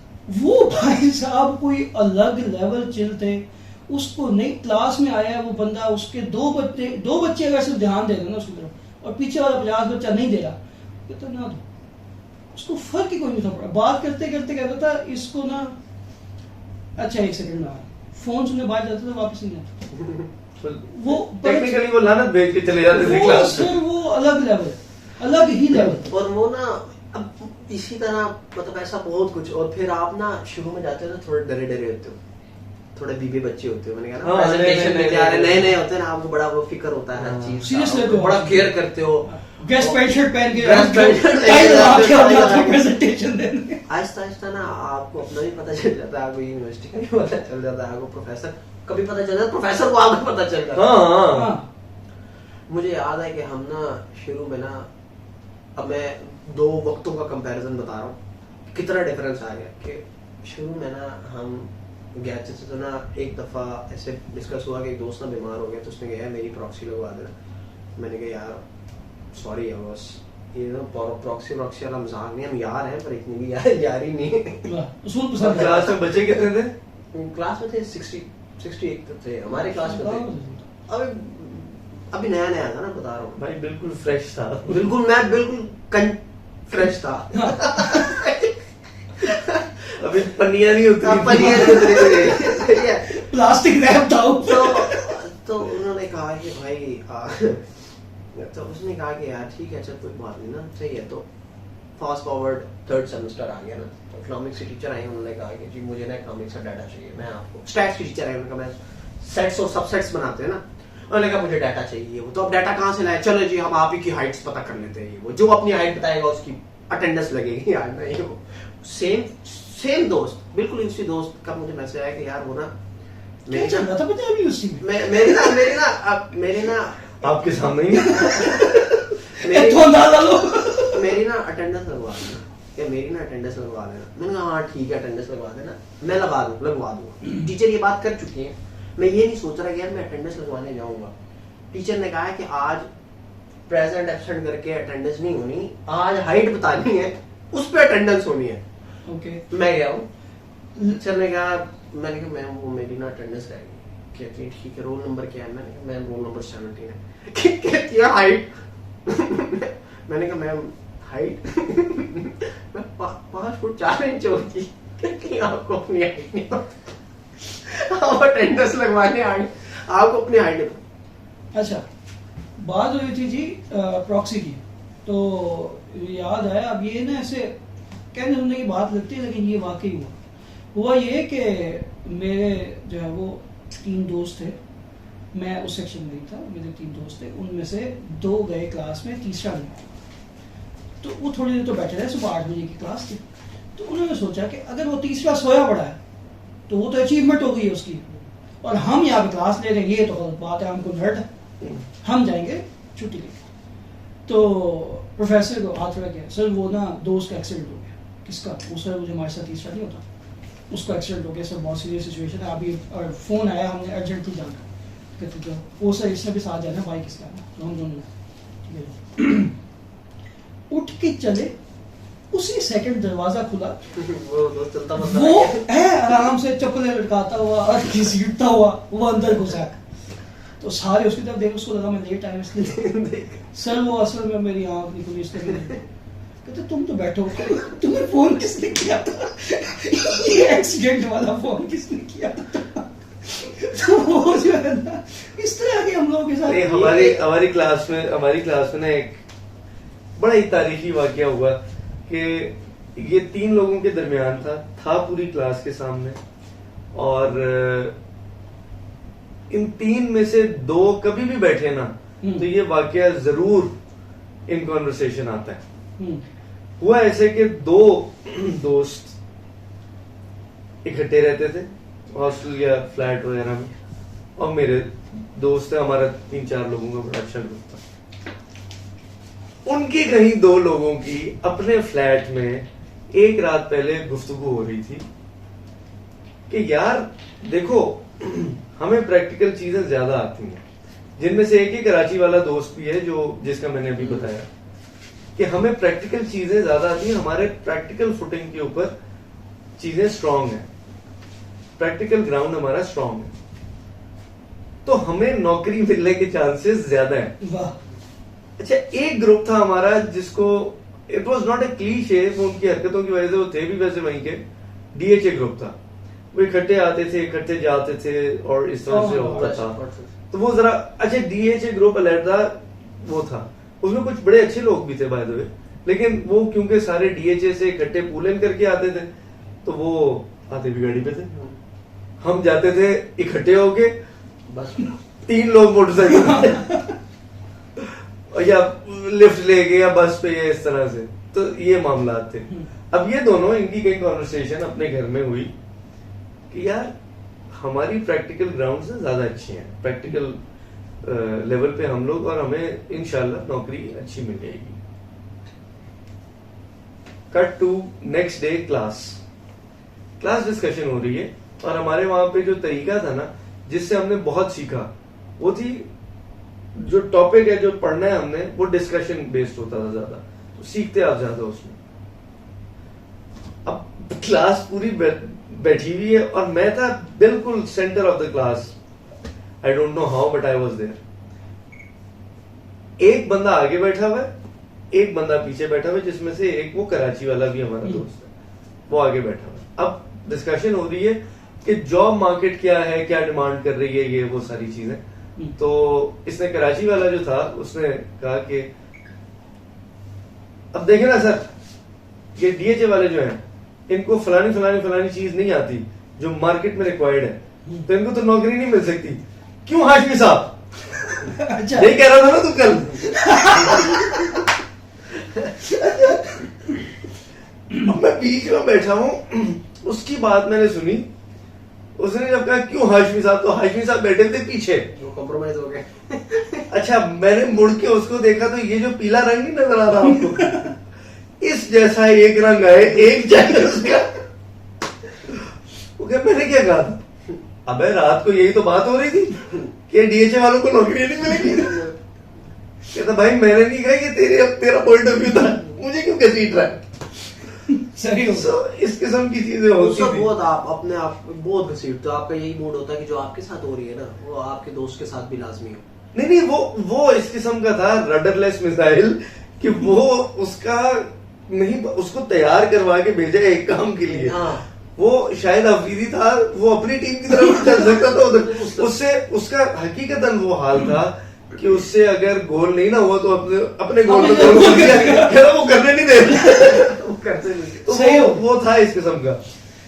वो भाई साहब कोई अलग लेवल चिल थे। उसको नहीं क्लास में आया वो बंदा, उसके दो बच्चे अगर सिर्फ ध्यान दे रहे ना उसकी तरफ, और पीछे वाला 50 बच्चा नहीं दे रहा, कहता ना दो। उसको फर्क ही कोई नहीं था पड़ा। बात करते करते कहता था इसको ना अच्छा 1 सेकंड में फोन सुनने बाहर जाता था, वापस नहीं आता। वो
टेक्निकली वो लानत भेज के चले जाते थे क्लास में।
वो अलग लेवल, अलग ही लेवल।
और वो ना अब इसी तरह मतलब ऐसा बहुत कुछ। और फिर आप ना शुरू में जाते हो तो थोड़े डरे होते हो, थोड़े बीबे बच्चे होते हो। मैंने कहा ना प्रेजेंटेशन में क्या नए होते हैं ना, आपको बड़ा वो फिक्र होता है हर चीज,
सीरियस लेते हो,
बड़ा केयर करते हो।
ड्रेस पैंट शर्ट पहन के प्रेजेंटेशन देने।
आहिस्ता ना आपको अपना भी पता चल जाता है, आपको यूनिवर्सिटी का भी पता चल जाता है, आपको प्रोफेसर कभी पता चल जाता है, प्रोफेसर को आपको पता चल जाता है।
हाँ।
मुझे याद है कि हम ना शुरू में ना, अब मैं 2 वक्तों का कंपैरिजन बता रहा हूँ कितना डिफरेंस आ गया। कि शुरू में ना हम गए थे तो ना एक दफा ऐसे डिस्कस हुआ कि एक दोस्त ना बीमार हो गया, तो उसने कहा मेरी प्रॉक्सी लगवा देना। मैंने कहा यार सॉरी है बॉस, ये ना प्रॉक्सी वाला मजाक नहीं, हम यार हैं पर इतनी भी यार ही नहीं।
क्लास में बच्चे कितने थे?
क्लास में थे 68 थे हमारे क्लास में थे। अभी नया था ना, बता रहा हूँ
भाई, बिल्कुल फ्रेश था।
बिल्कुल मैं बिल्कुल फ्रेश था।
अभी पन्नियां नहीं उतरी,
प्लास्टिक रैप था।
तो उन्होंने कहा कि भाई तो उसने कहा कि यार ठीक है चल कोई बात नहीं ना, सही है। तो फास्ट फॉरवर्ड 3rd सेमेस्टर आ गया ना, तो इकोनॉमिक्स के टीचर आए, उन्होंने कहा कि जी मुझे ना इकोनॉमिक्स का डाटा चाहिए। मैं आपको स्टैट्स के टीचर आए, उन्होंने कहा मैं सेट्स और सबसेट्स बनाते हैं ना, उन्होंने कहा मुझे डाटा चाहिए। वो तो अब डाटा कहाँ से लाए? चलो जी हम आप ही की हाइट्स पता कर लेते हैं। वो जो अपनी हाइट बताएगा उसकी अटेंडेंस लगेगी। यार नहीं, वो सेम दोस्त, बिल्कुल उसी दोस्त का मुझे मैसेज आया कि यार वो ना मेरी ना
आपके सामने ही
मेरी ना अटेंडेंस लगवा देना, या मेरी ना अटेंडेंस लगवा देना। मैंने कहा हाँ ठीक है अटेंडेंस लगवा देना, मैं लगवा दूंगा। टीचर ये बात कर चुकी है, मैं ये नहीं सोच रहा कि यार मैं अटेंडेंस लगवाने जाऊंगा। टीचर ने कहा कि आज प्रेजेंट एब्सेंट करके अटेंडेंस नहीं होनी, आज हाइट बतानी है, उस पर अटेंडेंस होनी है।
ओके
मैं गया हूँ, टीचर ने कहा, मैंने कहा मैम वो मेरी ना अटेंडेंस रहेगी। कहती है ठीक है, रोल नंबर क्या है? मैंने कहा मैम रोल नंबर 17 है। कहती है हाइट? मैंने कहा मैम हाइट मैं 5 फुट 4 इंच होगी। कहती आपको अपनी हाइट नहीं पता, आप अटेंडेंस लगवाने आए, आपको अपनी हाइट नहीं पता।
अच्छा, बात हुई थी जी प्रॉक्सी की, तो याद आया। अब ये ना ऐसे कहने सुनने की बात लगती है, लेकिन ये वाकई हुआ ये कि मेरे जो है वो 3 दोस्त थे, मैं उस सेक्शन में ही था, मेरे 3 दोस्त थे, उनमें से 2 गए क्लास में, तीसरा नहीं आया। तो वो थोड़ी देर तो बैठे रहे, सुबह 8 बजे की क्लास थी। तो उन्होंने सोचा कि अगर वो तीसरा सोया पड़ा है तो वो तो अचीवमेंट हो गई है उसकी, और हम यहाँ पे क्लास ले रहे हैं, ये तो गलत बात है, हमको नर्ड है, हम जाएंगे छुट्टी लेके। तो प्रोफेसर को हाथ रख गया, सर वो ना दोस्त का एक्सीडेंट हो गया। किसका? वो सर मुझे हमारे साथ तीसरा नहीं होता, उसका एक्सीडेंट हो गया सर, बहुत सीरियस सिचुएशन है अभी, और फोन आया, हमने अर्जेंटली जाना। कहते जो वो सर इसने भी साथ जाना, भाई किसका है, तो हम दोनों ठीक है। उठ के चले, उसी सेकंड दरवाजा खुला, वो है आराम से चप्पलें लटकाता हुआ और घसीटता हुआ वो अंदर घुसा। तो सारे उसकी तरफ देख, उसको लगा मैं लेट आया इसलिए सर वो असल में मेरी आँख नहीं खुली इसलिए कहते तुम तो बैठो, तुम्हें फोन किसने किया था, ये एक्सीडेंट वाला फोन किसने किया था। तो वो जो है ना इस तरह के हम लोगों के साथ
हमारी क्लास में ना एक बड़ा ही तारीखी वाकया हुआ कि ये 3 लोगों के दरमियान था पूरी क्लास के सामने, और इन 3 में से 2 कभी भी बैठे ना तो ये वाकया जरूर इन कॉन्वर्सेशन आता है। हुआ ऐसे कि 2 दोस्त इकट्ठे रहते थे हॉस्टल या फ्लैट वगैरह में, और मेरे दोस्त है, हमारा 3-4 लोगों का बड़ा अच्छा ग्रुप था। उनकी कहीं 2 लोगों की अपने फ्लैट में एक रात पहले गुफ्तगू हो रही थी कि यार देखो हमें प्रैक्टिकल चीजें ज्यादा आती हैं, जिनमें से एक ही कराची वाला दोस्त भी है जिसका मैंने अभी बताया कि हमें प्रैक्टिकल चीजें ज्यादा आती हैं, हमारे प्रैक्टिकल फुटिंग के ऊपर चीजें स्ट्रांग है, प्रैक्टिकल ग्राउंड हमारा स्ट्रांग है, तो हमें नौकरी मिलने के चांसेस ज्यादा हैं। अच्छा, एक ग्रुप था हमारा जिसको it was not a cliché, वो उनकी हरकतों की वजह से वो थे भी वैसे वहीं के, डीएचए ग्रुप था। वो इकट्ठे आते थे, इकट्ठे जाते थे और इस तरह से होता था। तो वो जरा अच्छा, डीएचए ग्रुप अलहदा वो था, उसमें कुछ बड़े अच्छे लोग भी थे बाय द वे, लेकिन वो क्योंकि सारे डीएचए से इकट्ठे पूलन करके आते थे तो वो आते भी गाड़ी पे थे, हम जाते थे इकट्ठे होके
बस
3 लोग मोटरसाइकिल या लिफ्ट लेके या बस पे या इस तरह से, तो ये मामला थे। अब ये दोनों इनकी कई कॉन्वर्सेशन अपने घर में हुई कि यार हमारी प्रैक्टिकल ग्राउंड से ज्यादा अच्छी है, प्रैक्टिकल लेवल पे हम लोग, और हमें इंशाल्लाह नौकरी अच्छी मिल जाएगी। Cut to next day class discussion हो रही है, और हमारे वहां पे जो तरीका था ना जिससे हमने बहुत सीखा वो थी, जो टॉपिक है जो पढ़ना है हमने वो डिस्कशन बेस्ड होता था ज्यादा, तो सीखते आप ज्यादा उसमें। अब क्लास पूरी बैठी हुई है और मैं था बिल्कुल centre of the class, I don't know how but I was there. एक बंदा आगे बैठा हुआ है, एक बंदा पीछे बैठा हुआ है, जिसमें से एक वो कराची वाला भी हमारा दोस्त है, वो आगे बैठा हुआ है। अब डिस्कशन हो रही है कि जॉब मार्केट क्या है, क्या डिमांड कर रही है, ये वो सारी चीजें। तो इसने कराची वाला जो था उसने कहा कि अब देखे ना सर, ये डीएचए वाले जो हैं इनको फलानी चीज नहीं आती जो मार्केट में रिक्वायर्ड है, तो इनको तो नौकरी नहीं मिल सकती। क्यों हाशमी साहब?
अच्छा,
यही कह रहा था ना तू कल। अब मैं बीच में बैठा हूं, उसकी बात मैंने सुनी, उसने जब कहा क्यों हाशमी साहब, तो हाशमी साहब बैठे थे पीछे,
वो कॉम्प्रोमाइज हो गए।
अच्छा, मैंने मुड़ के उसको देखा तो ये जो पीला रंग नहीं नजर आ रहा आपको, इस जैसा एक रंग है, एक जैसा उसका। ओके, मैंने क्या कहा था, अबे रात को यही तो बात हो रही थी कि डीएचए वालों को नौकरी नहीं मिलेगी। कहता भाई मैंने नहीं कहा कि तेरा पॉइंट ऑफ व्यू था, मुझे क्यों घसीट रहा है।
सही हो।
इस किस्म की चीजें होती थी।
बहुत आप अपने आप बहुत घसीटते हो, आपका यही मूड होता है कि जो आपके साथ हो रही है ना वो आपके दोस्त के साथ भी लाजमी हो।
नहीं, वो इस किस्म का था रडरलेस मिसाइल कि वो उसका नहीं, उसको तैयार करवा के भेजा एक काम के लिए।
हाँ।
वो शायद अफरीदी था, वो अपनी टीम की तरफ चल सकता था उधर, उससे उसका हकीकतन वो हाल था कि उससे अगर गोल नहीं ना हुआ तो अपने गोल में गोल कर दिया, वो करने नहीं दे। तो वो था इस किस्म का।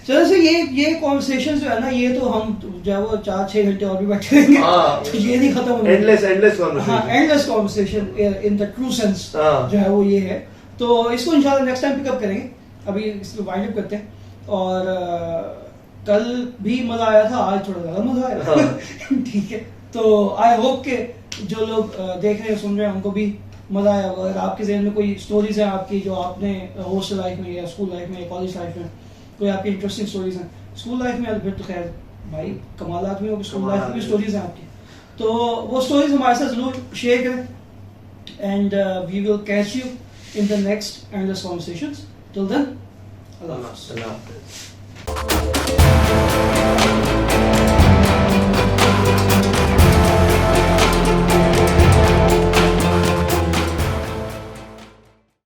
चलो सर, ये कॉन्वर्सेशन जो है ना, ये तो हम जो है वो 4-6 घंटे और भी बैठे रहेंगे, तो ये नहीं खत्म होगा। Endless conversation in the true sense जो है वो ये है। तो इसको इंशाल्लाह नेक्स्ट टाइम पिकअप करेंगे, अभी इसको वाइंड अप करते हैं। और कल भी मजा आया था, आज थोड़ा ज्यादा मजा आया। ठीक है, तो आई होप के जो लोग देख रहे हैं सुन रहे हैं उनको भी मजा आया होगा। अगर आपके जहन में कोई स्टोरीज है आपकी जो आपने हॉस्टल लाइफ में या स्कूल लाइफ में या कॉलेज लाइफ में कोई आपकी इंटरेस्टिंग स्टोरीज हैं, स्कूल लाइफ में फिर तो खैर भाई कमाल आदमी हो, स्कूल लाइफ में भी स्टोरीज हैं आपकी, तो वो स्टोरीज हमारे साथ जरूर शेयर करें। And we will catch you in the next endless conversations. Till then, अल्लाह हाफ़िज़।